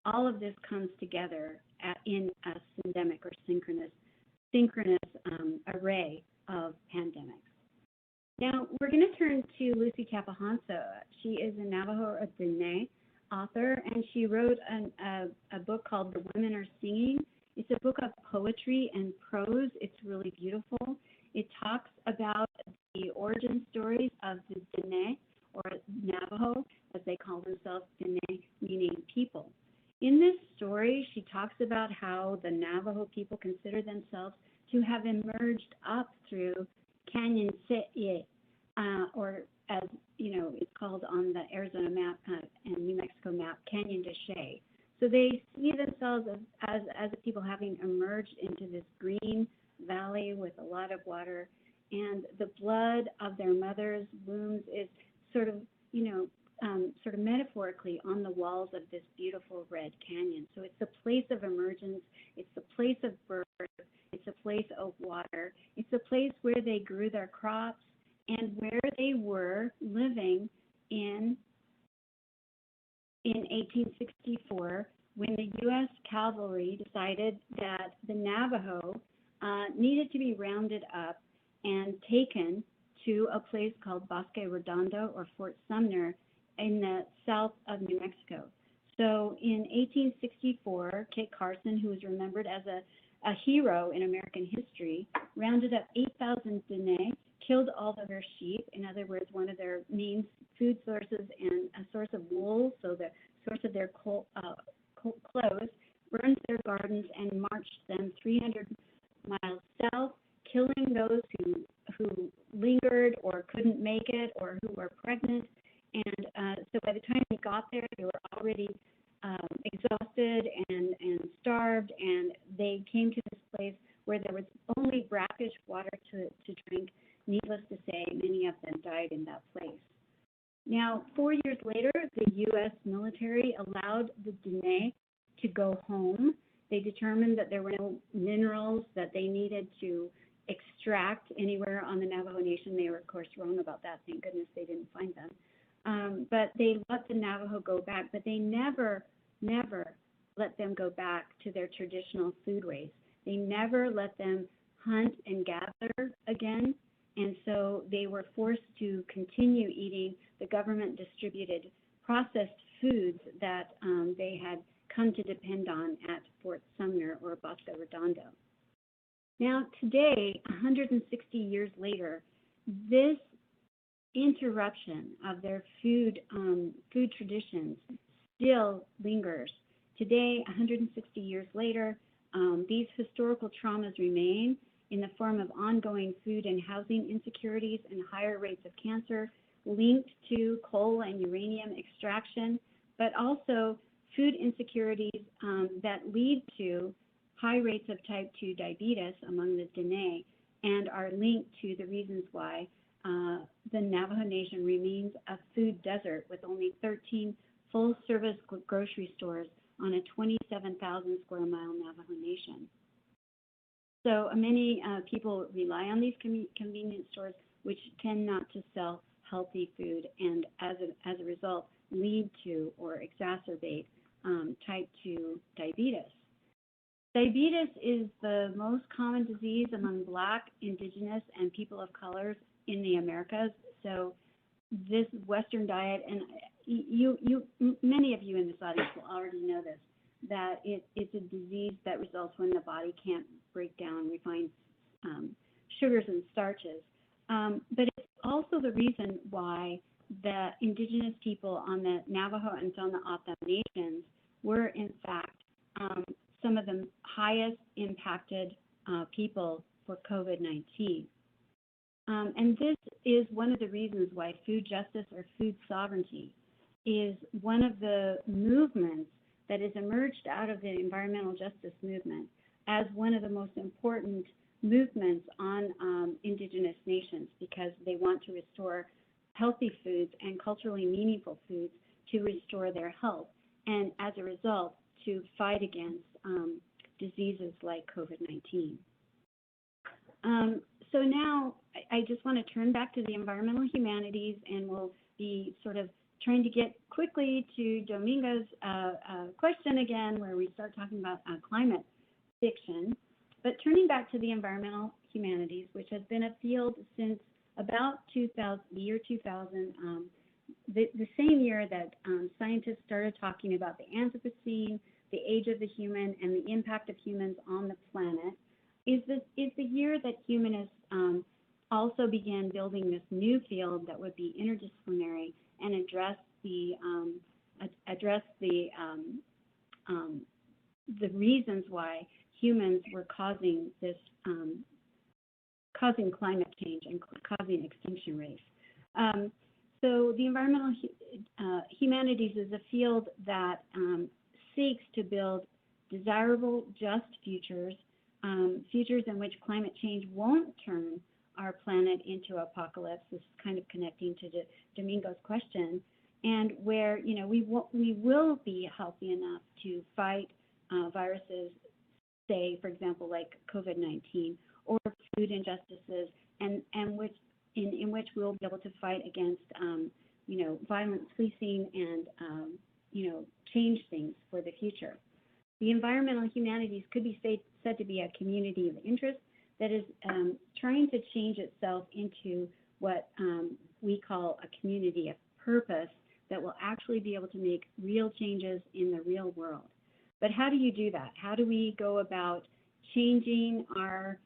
all of this comes together in a syndemic or synchronous array of pandemics. Now we're going to turn to Lucy Capahanso. She is a Navajo Dene author, and she wrote a book called The Women Are Singing. It's a book of poetry and prose. It's really beautiful. It talks about the origin stories of the Dene, or Navajo, as they call themselves, Dene, meaning people. In this story, she talks about how the Navajo people consider themselves to have emerged up through Canyon Se'ye, or as it's called on the Arizona map and New Mexico map, Canyon de Chelly. So they see themselves as a people having emerged into this green valley with a lot of water, and the blood of their mothers' wombs is sort of metaphorically on the walls of this beautiful red canyon. So it's the place of emergence, it's the place of birth, it's a place of water, it's a place where they grew their crops, and where they were living in 1864, when the U.S. cavalry decided that the Navajo needed to be rounded up and taken to a place called Bosque Redondo, or Fort Sumner, in the south of New Mexico. So in 1864, Kit Carson, who is remembered as a hero in American history, rounded up 8,000 Dene, killed all of their sheep, in other words, one of their main food sources and a source of wool, so the source of their clothes, burned their gardens and marched them 300 miles south, killing those who lingered or couldn't make it or who were pregnant. And so by the time they got there, they were already exhausted and starved, and they came to this place where there was only brackish water to drink. Needless to say, many of them died in that place. Now, 4 years later, the U.S. military allowed the Dene to go home. They determined that there were no minerals that they needed to extract anywhere on the Navajo Nation. They were, of course, wrong about that. Thank goodness they didn't find them. But they let the Navajo go back, but they never let them go back to their traditional foodways. They never let them hunt and gather again, and so they were forced to continue eating the government-distributed processed foods that they had come to depend on at Fort Sumner or Bosque Redondo. Now, today, 160 years later, this interruption of their food traditions still lingers. Today, 160 years later, these historical traumas remain in the form of ongoing food and housing insecurities and higher rates of cancer linked to coal and uranium extraction, but also food insecurities that lead to high rates of type 2 diabetes among the Dene, and are linked to the reasons why the Navajo Nation remains a food desert with only 13 full-service grocery stores on a 27,000 square mile Navajo Nation. So many people rely on these convenience stores, which tend not to sell healthy food, and as a result lead to or exacerbate type 2 diabetes. Diabetes is the most common disease among Black, Indigenous, and people of color in the Americas. So this Western diet, and many of you in this audience will already know this, that it's a disease that results when the body can't break down refined sugars and starches. But it's also the reason why the indigenous people on the Navajo and Tohono nations were, in fact, some of the highest impacted people for COVID-19. And this is one of the reasons why food justice or food sovereignty is one of the movements that has emerged out of the environmental justice movement as one of the most important movements on indigenous nations, because they want to restore healthy foods and culturally meaningful foods to restore their health, and as a result, to fight against diseases like COVID-19. So now I just want to turn back to the environmental humanities, and we'll be sort of trying to get quickly to Domingo's question again, where we start talking about climate fiction. But turning back to the environmental humanities, which has been a field since about the year 2000, the same year that scientists started talking about the Anthropocene, the age of the human, and the impact of humans on the planet, is the year that humanists also began building this new field that would be interdisciplinary and address the reasons why humans were causing climate change and causing extinction rates. So the environmental humanities is a field that seeks to build desirable, just futures, futures in which climate change won't turn our planet into apocalypse. This is kind of connecting to Domingo's question, and where we will be healthy enough to fight viruses, say, for example, like COVID-19, or food injustices, and in which we'll be able to fight against violent policing and change things for the future. The environmental humanities could be said to be a community of interest that is trying to change itself into what we call a community of purpose that will actually be able to make real changes in the real world. But how do you do that? How do we go about changing our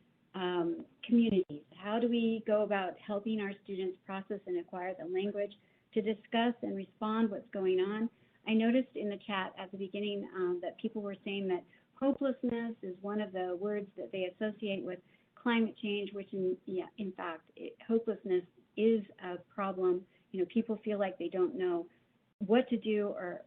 communities? How do we go about helping our students process and acquire the language to discuss and respond what's going on? I noticed in the chat at the beginning that people were saying that hopelessness is one of the words that they associate with climate change, which in fact, hopelessness is a problem. People feel like they don't know what to do or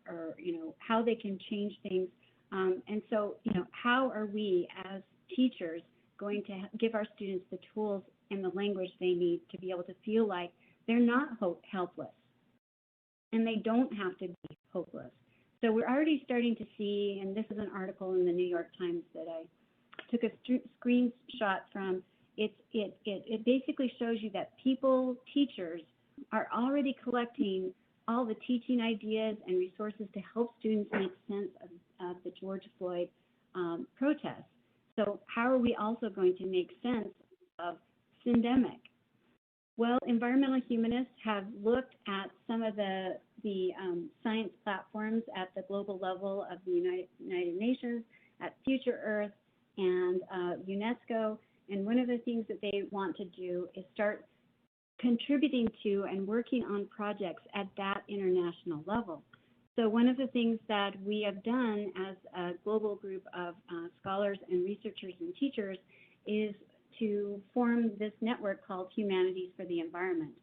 how they can change things. And so, how are we as teachers going to give our students the tools and the language they need to be able to feel like they're not helpless and they don't have to be hopeless? So we're already starting to see, and this is an article in the New York Times that I took a screenshot from. It basically shows you that teachers are already collecting all the teaching ideas and resources to help students make sense of the George Floyd protests. So how are we also going to make sense of Syndemic? Well, environmental humanists have looked at some of the science platforms at the global level of the United Nations, at Future Earth, and UNESCO. And one of the things that they want to do is start contributing to and working on projects at that international level. So one of the things that we have done as a global group of scholars and researchers and teachers is to form this network called Humanities for the Environment.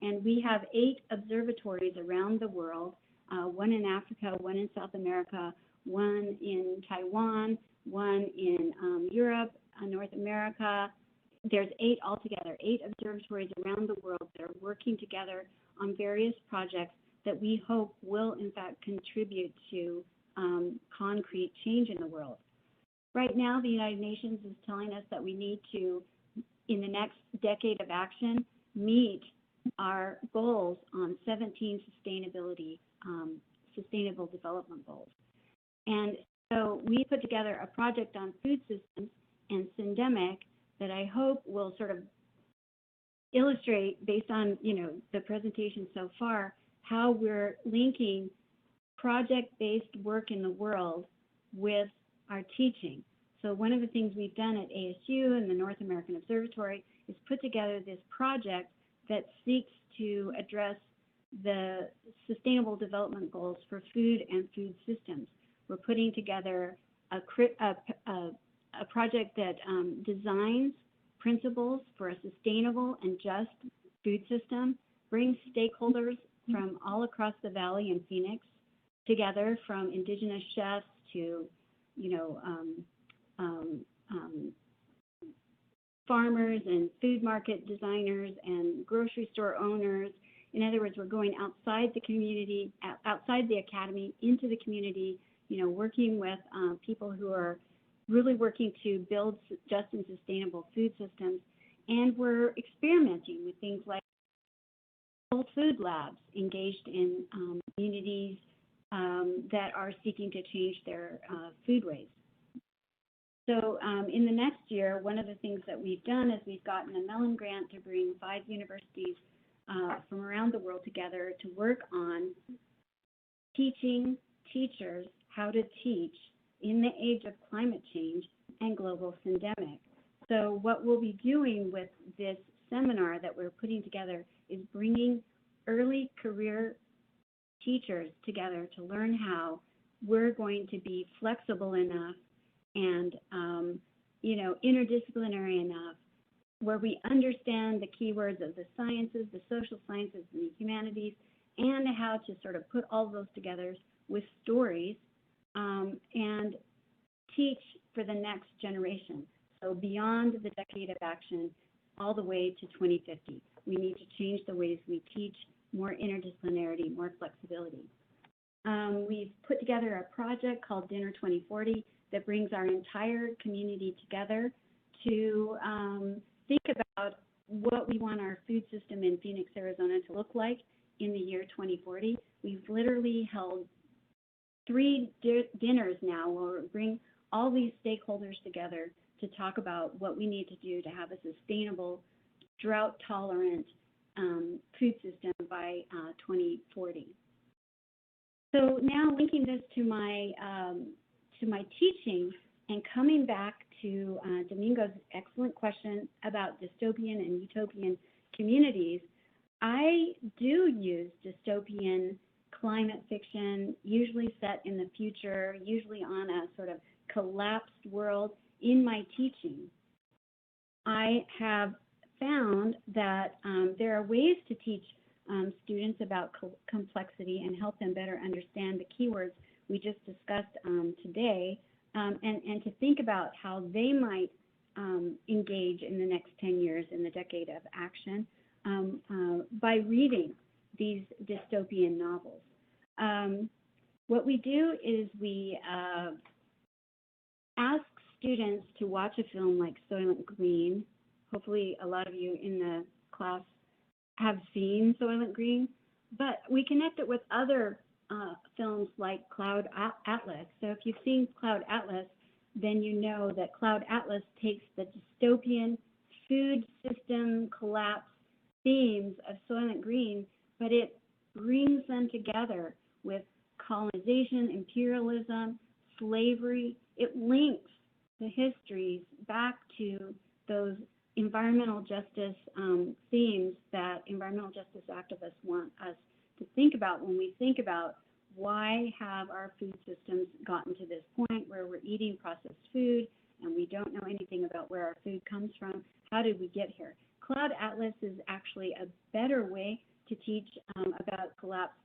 And we have 8 observatories around the world, one in Africa, one in South America, one in Taiwan, one in Europe, North America. There's 8 altogether, 8 observatories around the world that are working together on various projects that we hope will, in fact, contribute to concrete change in the world. Right now, the United Nations is telling us that we need to, in the next decade of action, meet our goals on 17 sustainable development goals. And so we put together a project on food systems and Syndemic that I hope will sort of illustrate, based on the presentation so far, how we're linking project-based work in the world with our teaching. So one of the things we've done at ASU and the North American Observatory is put together this project that seeks to address the Sustainable Development Goals for food and food systems. We're putting together a project that designs principles for a sustainable and just food system, brings stakeholders from all across the valley in Phoenix together, from indigenous chefs to farmers and food market designers and grocery store owners. In other words, we're going outside the community, outside the academy, into the community, working with people who are really working to build just and sustainable food systems. And we're experimenting with things like whole food labs engaged in communities that are seeking to change their food ways. So in the next year, one of the things that we've done is we've gotten a Mellon grant to bring 5 universities from around the world together to work on teaching teachers how to teach in the age of climate change and global syndemic. So what we'll be doing with this seminar that we're putting together is bringing early career teachers together to learn how we're going to be flexible enough and interdisciplinary enough where we understand the keywords of the sciences, the social sciences, and the humanities, and how to sort of put all of those together with stories and teach for the next generation. So beyond the decade of action, all the way to 2050. We need to change the ways we teach, more interdisciplinarity, more flexibility. We've put together a project called Dinner 2040 that brings our entire community together to think about what we want our food system in Phoenix, Arizona to look like in the year 2040. We've literally held 3 dinners now where we bring all these stakeholders together to talk about what we need to do to have a sustainable, drought-tolerant food system by 2040. So now linking this to my teaching and coming back to Domingo's excellent question about dystopian and utopian communities, I do use dystopian climate fiction, usually set in the future, usually on a sort of collapsed world, in my teaching. I have found that there are ways to teach students about complexity and help them better understand the keywords we just discussed today, and to think about how they might engage in the next 10 years in the decade of action by reading these dystopian novels. What we do is we ask students to watch a film like Soylent Green. Hopefully a lot of you in the class have seen Soylent Green, but we connect it with other films like Cloud Atlas. So if you've seen Cloud Atlas, then you know that Cloud Atlas takes the dystopian food system collapse themes of Soylent Green, but it brings them together with colonization, imperialism, slavery. It links the histories back to those environmental justice themes that environmental justice activists want us to think about when we think about why have our food systems gotten to this point where we're eating processed food and we don't know anything about where our food comes from. How did we get here? Cloud Atlas is actually a better way to teach about collapsed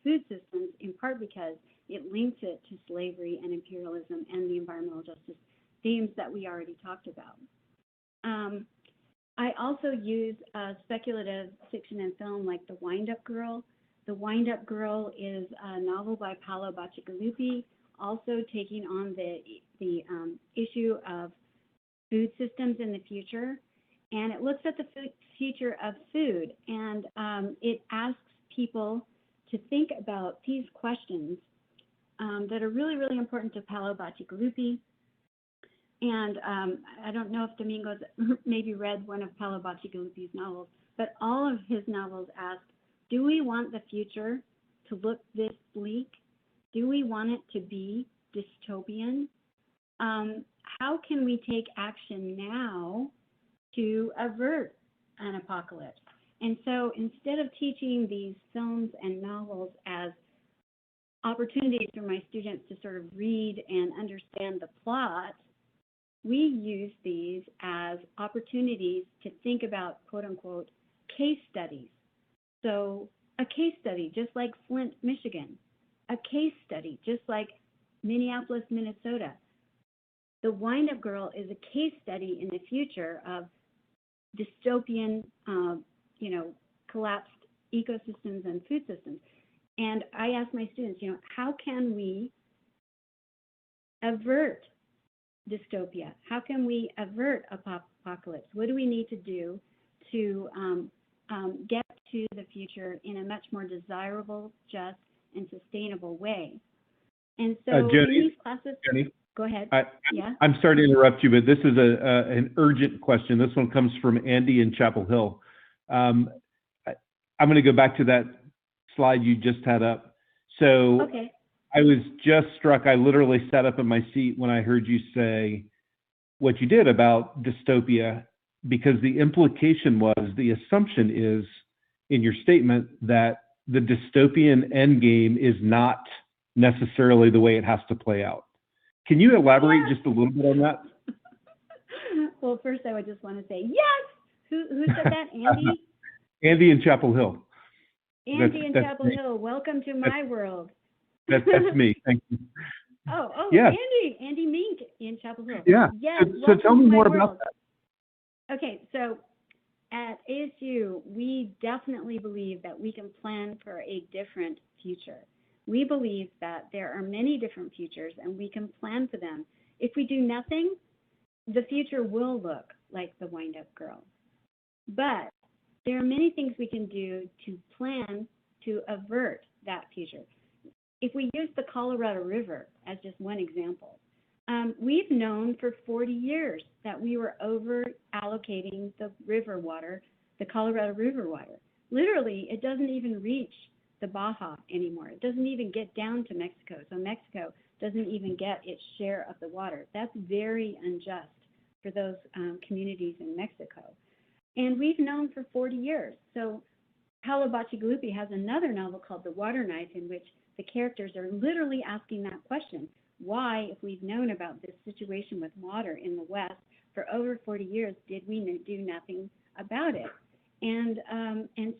food systems, in part because it links it to slavery and imperialism and the environmental justice themes that we already talked about. I also use speculative fiction and film like The Wind-Up Girl. The Wind-Up Girl is a novel by Paolo Bacigalupi, also taking on the issue of food systems in the future. And it looks at the future of food, and it asks people to think about these questions that are really, really important to Paolo Bacigalupi. And I don't know if Domingo's maybe read one of Paolo Bacigalupi's novels, but all of his novels ask, do we want the future to look this bleak? Do we want it to be dystopian? How can we take action now to avert an apocalypse? And so instead of teaching these films and novels as opportunities for my students to sort of read and understand the plot, we use these as opportunities to think about, quote unquote, case studies. So a case study, just like Flint, Michigan, a case study, just like Minneapolis, Minnesota. The Wind-Up Girl is a case study in the future of dystopian, collapsed ecosystems and food systems. And I ask my students, how can we avert dystopia? How can we avert apocalypse? What do we need to do to get to the future in a much more desirable, just, and sustainable way? And so in these classes, Jenny, go ahead. Yeah. I'm sorry to interrupt you, but this is an urgent question. This one comes from Andy in Chapel Hill. I'm going to go back to that slide you just had up. So okay. I was just struck. I literally sat up in my seat when I heard you say what you did about dystopia, because the implication was, the assumption is in your statement that the dystopian endgame is not necessarily the way it has to play out. Can you elaborate just a little bit on that? Well, first I would just want to say, yes! Who said that, Andy? Andy in Chapel Hill. Andy in Chapel Hill, welcome to my world. That's me, thank you. Oh, yes. Andy Mink in Chapel Hill. Yeah, yes, so tell me more about that. Okay, so at ASU, we definitely believe that we can plan for a different future. We believe that there are many different futures and we can plan for them. If we do nothing, the future will look like the Wind-Up Girl. But there are many things we can do to plan to avert that future. If we use the Colorado River as just one example, we've known for 40 years that we were over allocating the river water, the Colorado River water. Literally, it doesn't even reach the Baja anymore. It doesn't even get down to Mexico. So Mexico doesn't even get its share of the water. That's very unjust for those communities in Mexico. And we've known for 40 years. So Paolo Bacigalupi has another novel called The Water Knife, in which the characters are literally asking that question. Why, if we've known about this situation with water in the West for over 40 years, did we do nothing about it? And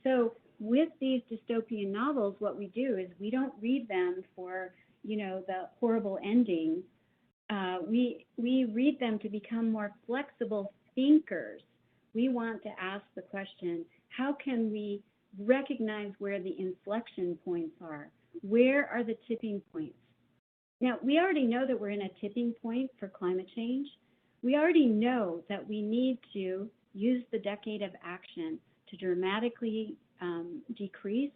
so with these dystopian novels, what we do is we don't read them for, the horrible ending. We read them to become more flexible thinkers. We want to ask the question, how can we recognize where the inflection points are? Where are the tipping points? Now, we already know that we're in a tipping point for climate change. We already know that we need to use the decade of action to dramatically decrease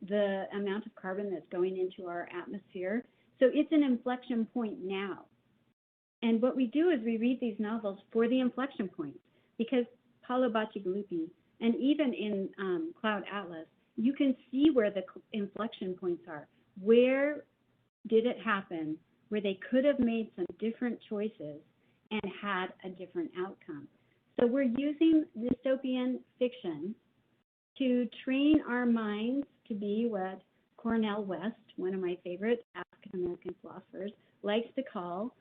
the amount of carbon that's going into our atmosphere. So it's an inflection point now. And what we do is we read these novels for the inflection points, because Paolo Bacigalupi, and even in Cloud Atlas, you can see where the inflection points are. Where did it happen where they could have made some different choices and had a different outcome? So we're using dystopian fiction to train our minds to be what Cornel West, one of my favorite African-American philosophers, likes to call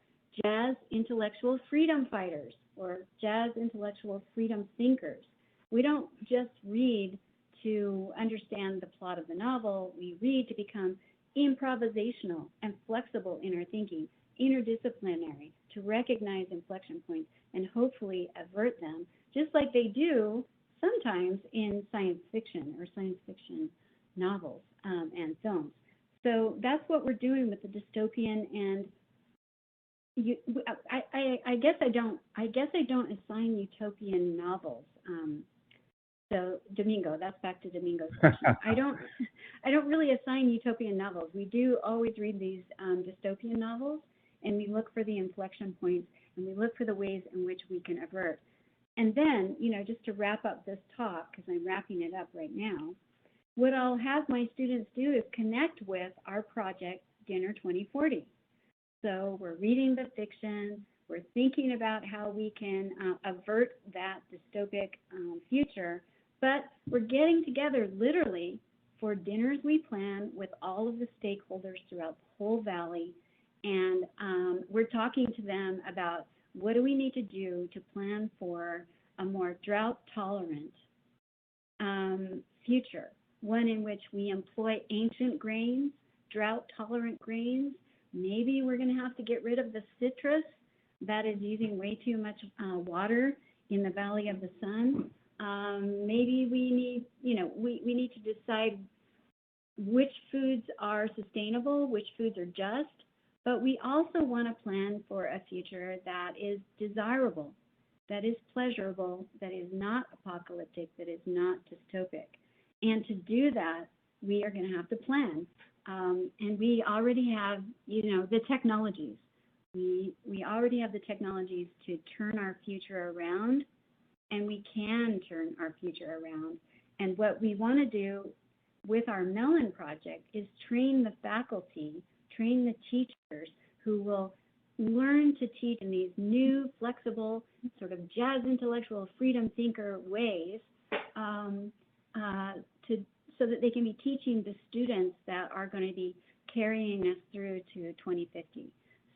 jazz intellectual freedom fighters or jazz intellectual freedom thinkers. We don't just read to understand the plot of the novel. We read to become improvisational and flexible in our thinking, interdisciplinary, to recognize inflection points and hopefully avert them, just like they do sometimes in science fiction or science fiction novels and films. So that's what we're doing with the dystopian. And I guess I don't assign utopian novels. So Domingo, that's back to Domingo's question. I don't really assign utopian novels. We do always read these dystopian novels, and we look for the inflection points, and we look for the ways in which we can avert. And then, just to wrap up this talk, because I'm wrapping it up right now, what I'll have my students do is connect with our project, Dinner 2040. So we're reading the fiction, we're thinking about how we can avert that dystopic future, but we're getting together literally for dinners we plan with all of the stakeholders throughout the whole valley, and we're talking to them about what do we need to do to plan for a more drought-tolerant future, one in which we employ ancient grains, drought-tolerant grains. Maybe we're going to have to get rid of the citrus that is using way too much water in the Valley of the Sun. Maybe we need, we need to decide which foods are sustainable, which foods are just, but we also want to plan for a future that is desirable, that is pleasurable, that is not apocalyptic, that is not dystopic. And to do that, we are going to have to plan. And we already have, the technologies. We already have the technologies to turn our future around, and we can turn our future around. And what we want to do with our Melon project is train the faculty, train the teachers who will learn to teach in these new, flexible, sort of jazz intellectual freedom thinker ways so that they can be teaching the students that are going to be carrying us through to 2050.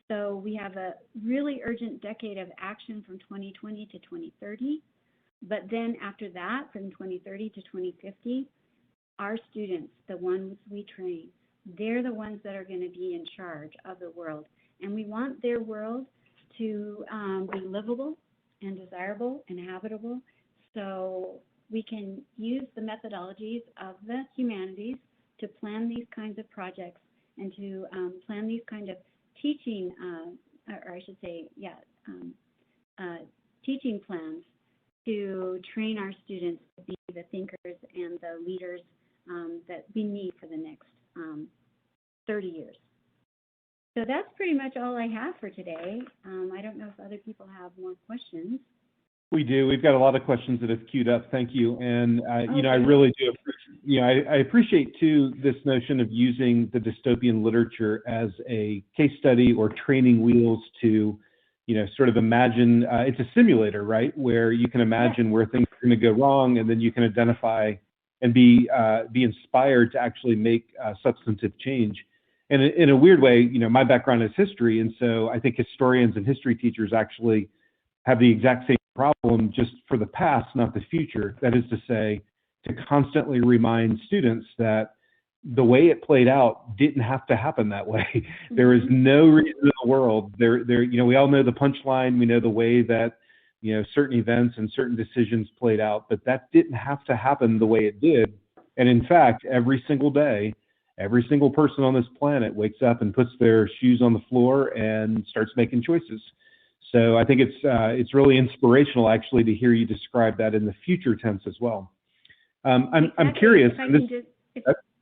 So we have a really urgent decade of action from 2020 to 2030. But then after that, from 2030 to 2050, our students, the ones we train, they're the ones that are going to be in charge of the world. And we want their world to be livable and desirable and habitable. So we can use the methodologies of the humanities to plan these kinds of projects and to plan these kind of teaching, or I should say, teaching plans to train our students to be the thinkers and the leaders that we need for the next 30 years. So that's pretty much all I have for today. I don't know if other people have more questions. We do. We've got a lot of questions that have queued up. Thank you. And, Okay. I really do appreciate, I appreciate, too, this notion of using the dystopian literature as a case study or training wheels to, sort of imagine, it's a simulator, right, where you can imagine where things are going to go wrong, and then you can identify and be inspired to actually make substantive change. And in a weird way, my background is history, and so I think historians and history teachers actually have the exact same problem, just for the past, not the future. That is to say, to constantly remind students that the way it played out didn't have to happen that way. There is no reason in the world. We all know the punchline. We know the way that certain events and certain decisions played out, but that didn't have to happen the way it did. And in fact, every single day, every single person on this planet wakes up and puts their shoes on the floor and starts making choices. So I think it's really inspirational, actually, to hear you describe that in the future tense as well. I'm curious.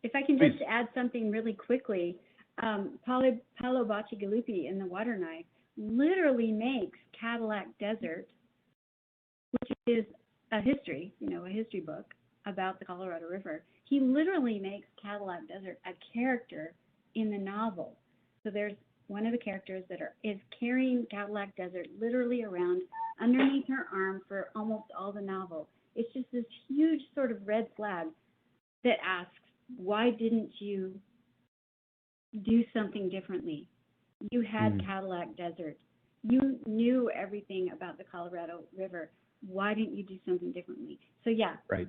If I can just add something really quickly, Paolo Bacigalupi in The Water Knife literally makes Cadillac Desert, which is a history, a history book about the Colorado River. He literally makes Cadillac Desert a character in the novel. So there's one of the characters that is carrying Cadillac Desert literally around underneath her arm for almost all the novel. It's just this huge sort of red flag that asks, why didn't you do something differently? You had Cadillac Desert. You knew everything about the Colorado River. Why didn't you do something differently? So right.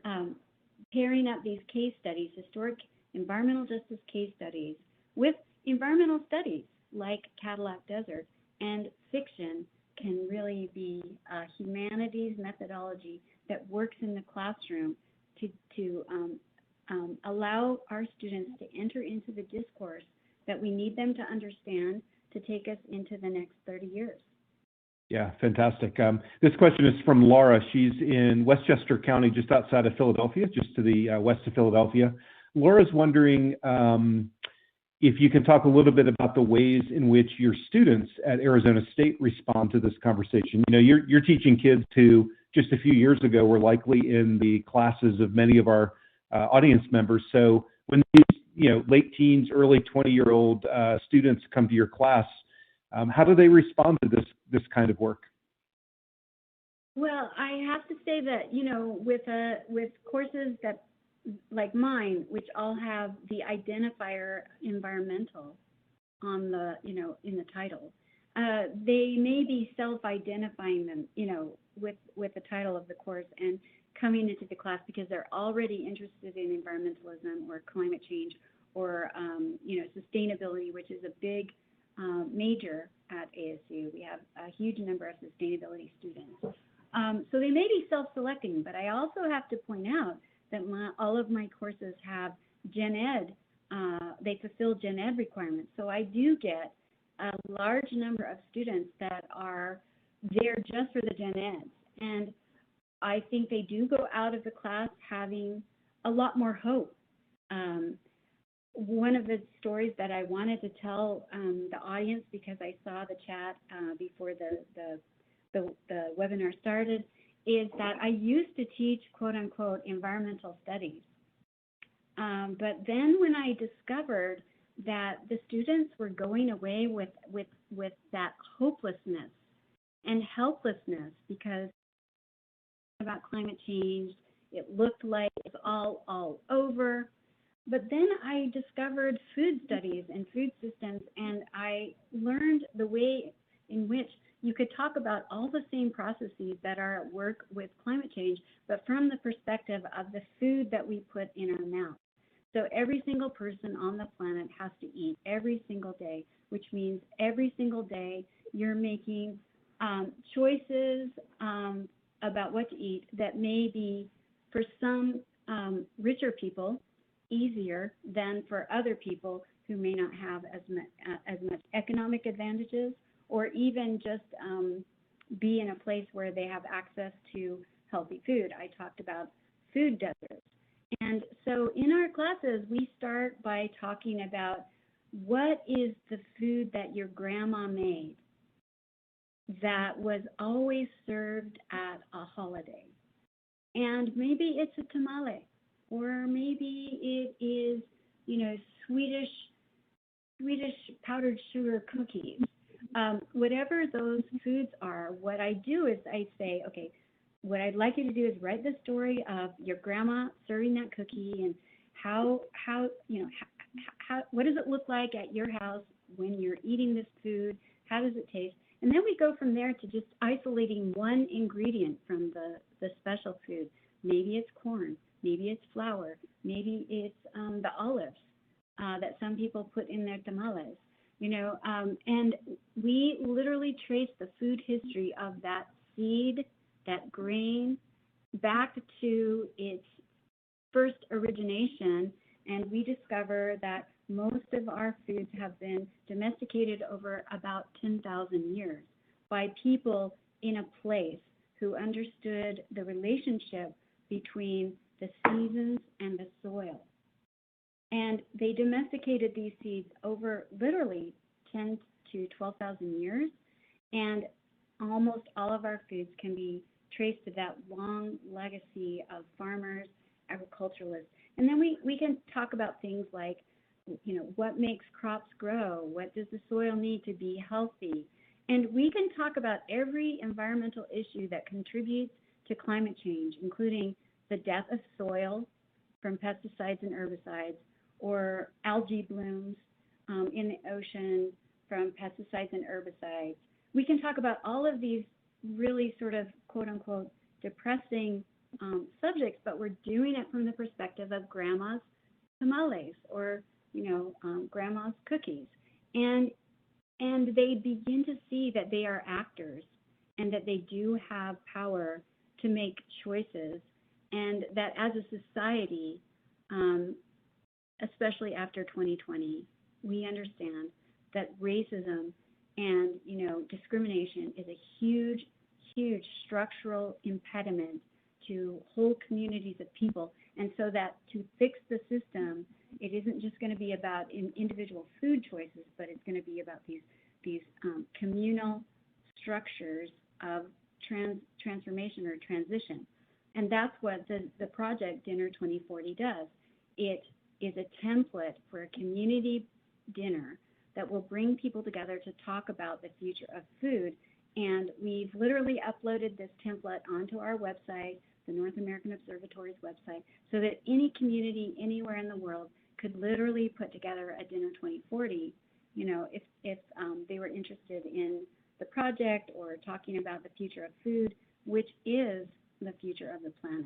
Pairing up these case studies, historic environmental justice case studies, with environmental studies like Cadillac Desert and fiction can really be a humanities methodology that works in the classroom to allow our students to enter into the discourse that we need them to understand to take us into the next 30 years. Yeah, fantastic. This question is from Laura. She's in Westchester County, just outside of Philadelphia, just to the west of Philadelphia. Laura's wondering if you can talk a little bit about the ways in which your students at Arizona State respond to this conversation. You know, you're teaching kids who just a few years ago were likely in the classes of many of our audience members. So when these, you know, late teens, early 20-year-old students come to your class, how do they respond to this kind of work? Well, I have to say that, you know, with courses that like mine, which all have the identifier environmental on the, you know, in the title, they may be self-identifying them, you know, with the title of the course and coming into the class because they're already interested in environmentalism or climate change or, you know, sustainability, which is a big major at ASU. We have a huge number of sustainability students. So they may be self-selecting, but I also have to point out that all of my courses have gen ed, they fulfill gen ed requirements. So I do get a large number of students that are there just for the gen eds. And I think they do go out of the class having a lot more hope. One of the stories that I wanted to tell the audience, because I saw the chat before the webinar started, is that I used to teach quote unquote environmental studies. But then when I discovered that the students were going away with that hopelessness and helplessness because about climate change, it looked like it's all over. But then I discovered food studies and food systems, and I learned the way in which you could talk about all the same processes that are at work with climate change, but from the perspective of the food that we put in our mouth. So every single person on the planet has to eat every single day, which means every single day you're making choices about what to eat that may be, for some richer people, easier than for other people who may not have as much economic advantages, or even just be in a place where they have access to healthy food. I talked about food deserts. And so in our classes, we start by talking about what is the food that your grandma made that was always served at a holiday. And maybe it's a tamale, or maybe it is, you know, Swedish powdered sugar cookies. Whatever those foods are, what I do is I say, okay, what I'd like you to do is write the story of your grandma serving that cookie and how what does it look like at your house when you're eating this food? How does it taste? And then we go from there to just isolating one ingredient from the special food. Maybe it's corn, maybe it's flour, maybe it's the olives that some people put in their tamales. You know, and we literally trace the food history of that seed, that grain, back to its first origination, and we discover that most of our foods have been domesticated over about 10,000 years by people in a place who understood the relationship between the seasons and the soil. And they domesticated these seeds over literally 10 to 12,000 years, and almost all of our foods can be traced to that long legacy of farmers, agriculturalists. And then we can talk about things like, you know, what makes crops grow? What does the soil need to be healthy? And we can talk about every environmental issue that contributes to climate change, including the death of soil from pesticides and herbicides, or algae blooms in the ocean from pesticides and herbicides. We can talk about all of these really sort of quote unquote depressing subjects, but we're doing it from the perspective of grandma's tamales or, you know, grandma's cookies. And they begin to see that they are actors and that they do have power to make choices, and that as a society, especially after 2020, we understand that racism and, you know, discrimination is a huge, huge structural impediment to whole communities of people. And so that to fix the system, it isn't just going to be about individual food choices, but it's going to be about these communal structures of transformation or transition. And that's what the project Dinner 2040 does. It is a template for a community dinner that will bring people together to talk about the future of food. And we've literally uploaded this template onto our website, the North American Observatory's website, so that any community anywhere in the world could literally put together a Dinner 2040, you know, if they were interested in the project or talking about the future of food, which is the future of the planet.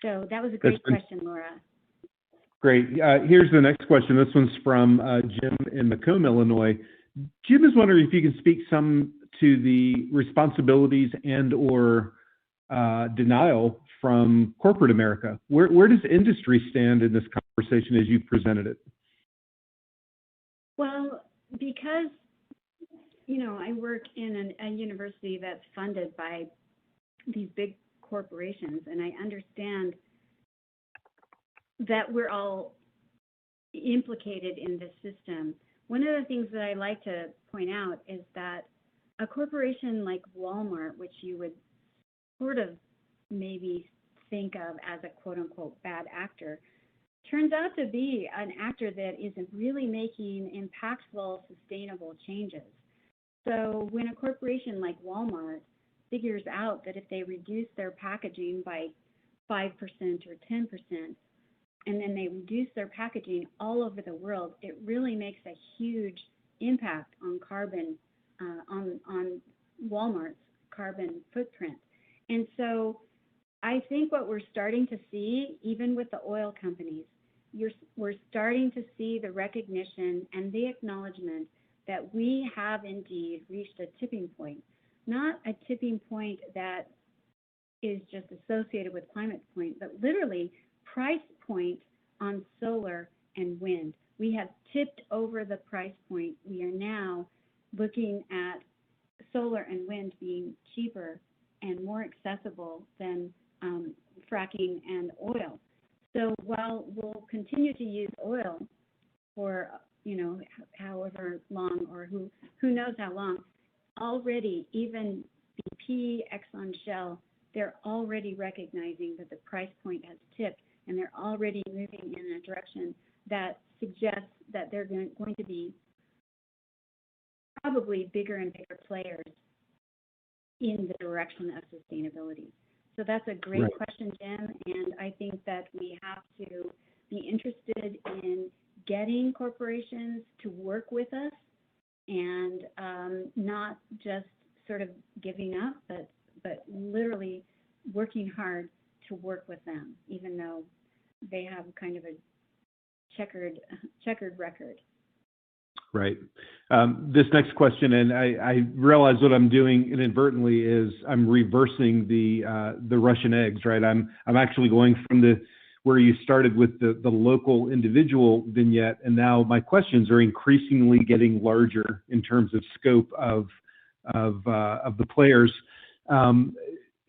So that was a great question, Laura. Great. Here's the next question. This one's from Jim in Macomb, Illinois. Jim is wondering if you can speak some to the responsibilities and or denial from corporate America. Where does industry stand in this conversation as you presented it? Well, because, you know, I work in a university that's funded by these big corporations, and I understand that we're all implicated in this system. One of the things that I like to point out is that a corporation like Walmart, which you would sort of maybe think of as a quote-unquote bad actor, turns out to be an actor that is really making impactful, sustainable changes. So when a corporation like Walmart figures out that if they reduce their packaging by 5% or 10%, and then they reduce their packaging all over the world, it really makes a huge impact on carbon, on Walmart's carbon footprint. And so I think what we're starting to see, even with the oil companies, we're starting to see the recognition and the acknowledgement that we have indeed reached a tipping point, not a tipping point that is just associated with climate point, but literally price point on solar and wind. We have tipped over the price point. We are now looking at solar and wind being cheaper and more accessible than fracking and oil. So while we'll continue to use oil for, you know, however long, or who knows how long, already even BP, Exxon, Shell, they're already recognizing that the price point has tipped, and they're already moving in a direction that suggests that they're going to be probably bigger and bigger players in the direction of sustainability. So that's a great question, Jim, and I think that we have to be interested in getting corporations to work with us and not just sort of giving up, but literally working hard to work with them, even though they have kind of a checkered record. Right. This next question, and I realize what I'm doing inadvertently is I'm reversing the Russian eggs, right? I'm actually going from where you started with the local individual vignette, and now my questions are increasingly getting larger in terms of scope of the players.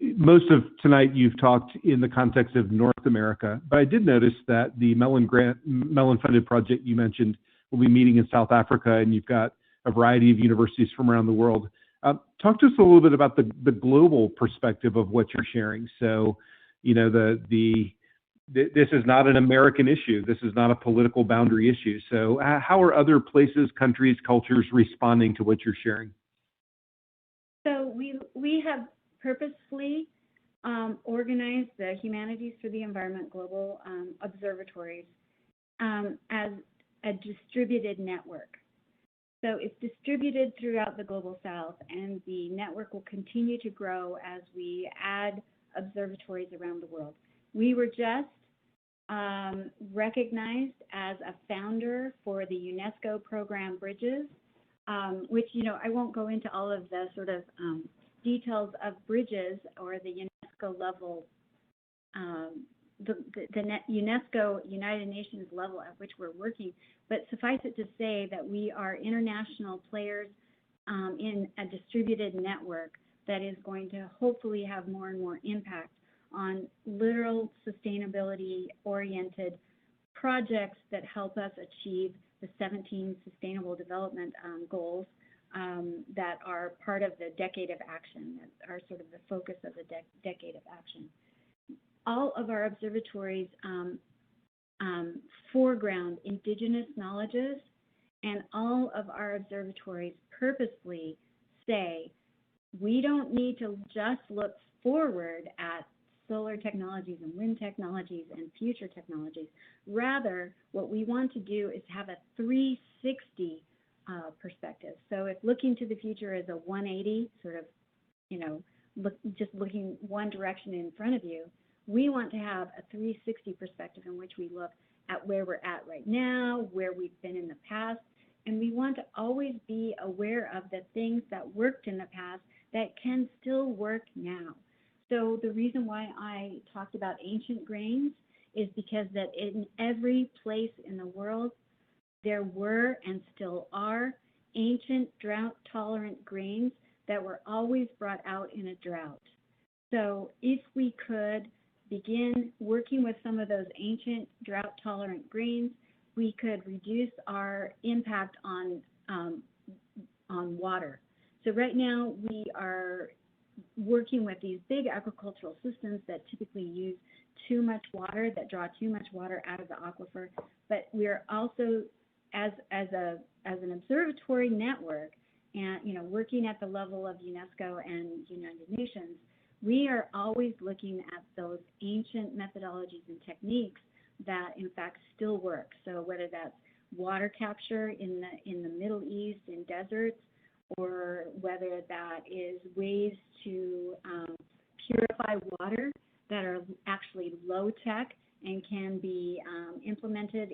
Most of tonight you've talked in the context of North America, but I did notice that the Mellon-funded project you mentioned will be meeting in South Africa, and you've got a variety of universities from around the world. Talk to us a little bit about the global perspective of what you're sharing. So, you know, this is not an American issue. This is not a political boundary issue. So how are other places, countries, cultures responding to what you're sharing? So we have purposefully organized the Humanities for the Environment Global Observatories as a distributed network. So it's distributed throughout the Global South, and the network will continue to grow as we add observatories around the world. We were just recognized as a founder for the UNESCO program Bridges, which, you know, I won't go into all of the sort of details of Bridges or the UNESCO level, the UNESCO United Nations level at which we're working, but suffice it to say that we are international players in a distributed network that is going to hopefully have more and more impact on literal sustainability-oriented projects that help us achieve the 17 Sustainable Development Goals that are part of the Decade of Action, that are sort of the focus of the Decade of Action. All of our observatories foreground indigenous knowledges, and all of our observatories purposely say we don't need to just look forward at solar technologies and wind technologies and future technologies. Rather, what we want to do is have a 360 perspective. So if looking to the future is a 180, sort of, just looking one direction in front of you, we want to have a 360 perspective in which we look at where we're at right now, where we've been in the past, and we want to always be aware of the things that worked in the past that can still work now. So the reason why I talked about ancient grains is because that in every place in the world, there were and still are ancient drought-tolerant grains that were always brought out in a drought. So if we could begin working with some of those ancient drought-tolerant grains, we could reduce our impact on water. So right now we are working with these big agricultural systems that typically use too much water, that draw too much water out of the aquifer. But we're also, as an observatory network, and working at the level of UNESCO and United Nations, we are always looking at those ancient methodologies and techniques that in fact still work. So whether that's water capture in the Middle East in deserts, or whether that is ways to purify water that are actually low tech and can be implemented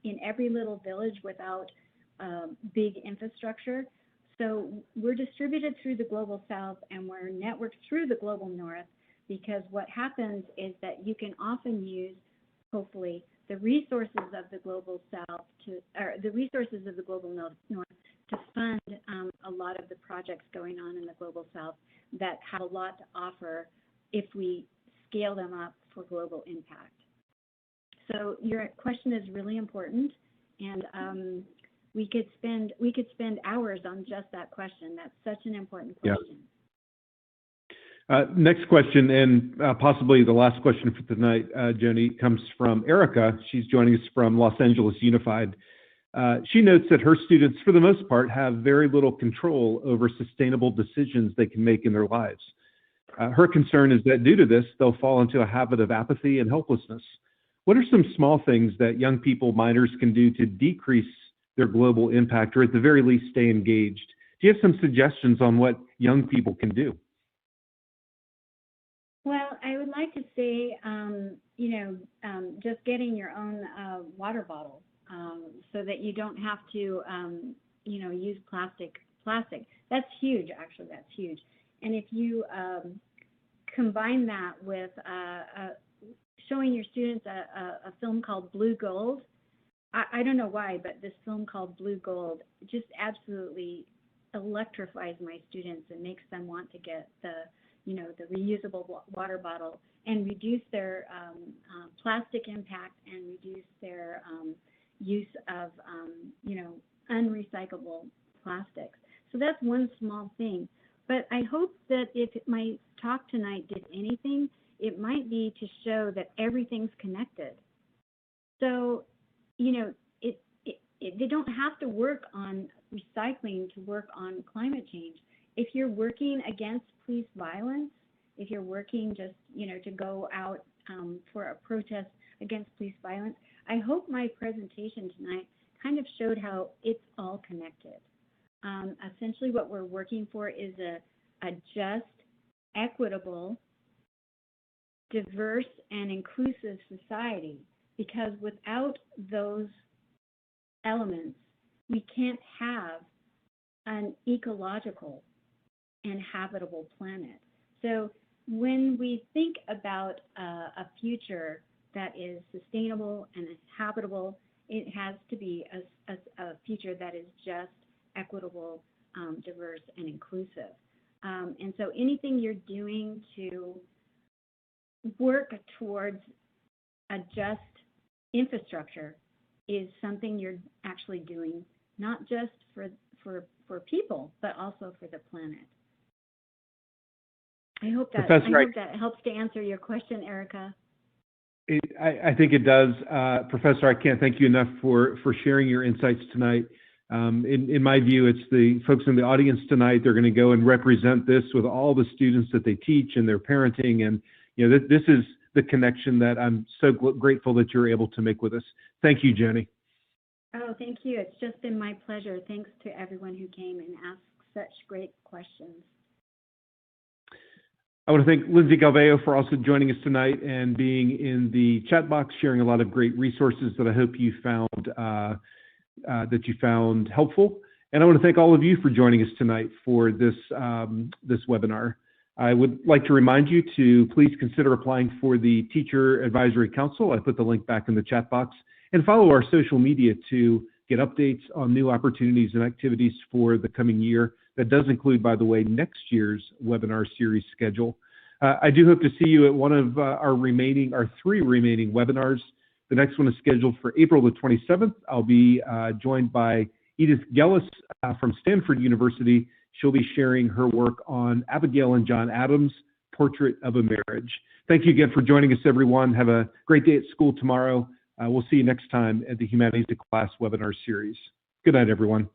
in every little village without big infrastructure. So we're distributed through the global south and we're networked through the global north, because what happens is that you can often use, hopefully, the resources of the global south or the resources of the global north to fund a lot of the projects going on in the global south that have a lot to offer if we scale them up for global impact. So your question is really important, and we could spend hours on just that question. That's such an important question. Yeah. Next question, and possibly the last question for tonight, Joni, comes from Erica. She's joining us from Los Angeles Unified. She notes that her students, for the most part, have very little control over sustainable decisions they can make in their lives. Her concern is that due to this, they'll fall into a habit of apathy and helplessness. What are some small things that young people, minors, can do to decrease their global impact, or at the very least stay engaged? Do you have some suggestions on what young people can do? Well, I would like to say, just getting your own water bottle so that you don't have to, use plastic. That's huge, actually, that's huge. And if you combine that with showing your students a film called Blue Gold, I don't know why, but this film called Blue Gold just absolutely electrifies my students and makes them want to get the reusable water bottle and reduce their plastic impact and reduce their use of, unrecyclable plastics. So that's one small thing. But I hope that if my talk tonight did anything, it might be to show that everything's connected. So, they don't have to work on recycling to work on climate change. If you're working against police violence, if you're working just, to go out for a protest against police violence, I hope my presentation tonight kind of showed how it's all connected. Essentially what we're working for is a just, equitable, diverse, and inclusive society, because without those elements, we can't have an ecological and habitable planet. So when we think about a future that is sustainable and is habitable, it has to be a future that is just, equitable, diverse, and inclusive. And so anything you're doing to work towards a just infrastructure is something you're actually doing, not just for people, but also for the planet. I hope that helps to answer your question, Erica. I think it does. Professor, I can't thank you enough for sharing your insights tonight. In my view, it's the folks in the audience tonight. They're going to go and represent this with all the students that they teach and their parenting. And this is the connection that I'm so grateful that you're able to make with us. Thank you, Jenny. Oh, thank you. It's just been my pleasure. Thanks to everyone who came and asked such great questions. I want to thank Lindsay Galveo for also joining us tonight and being in the chat box, sharing a lot of great resources that I hope you found helpful. And I want to thank all of you for joining us tonight for this webinar. I would like to remind you to please consider applying for the Teacher Advisory Council. I put the link back in the chat box, and follow our social media to get updates on new opportunities and activities for the coming year. That does include, by the way, next year's webinar series schedule. I do hope to see you at one of our three remaining webinars. The next one is scheduled for April the 27th. I'll be joined by Edith Gellis from Stanford University. She'll be sharing her work on Abigail and John Adams' Portrait of a Marriage. Thank you again for joining us, everyone. Have a great day at school tomorrow. We'll see you next time at the Humanities in Class webinar series. Good night, everyone.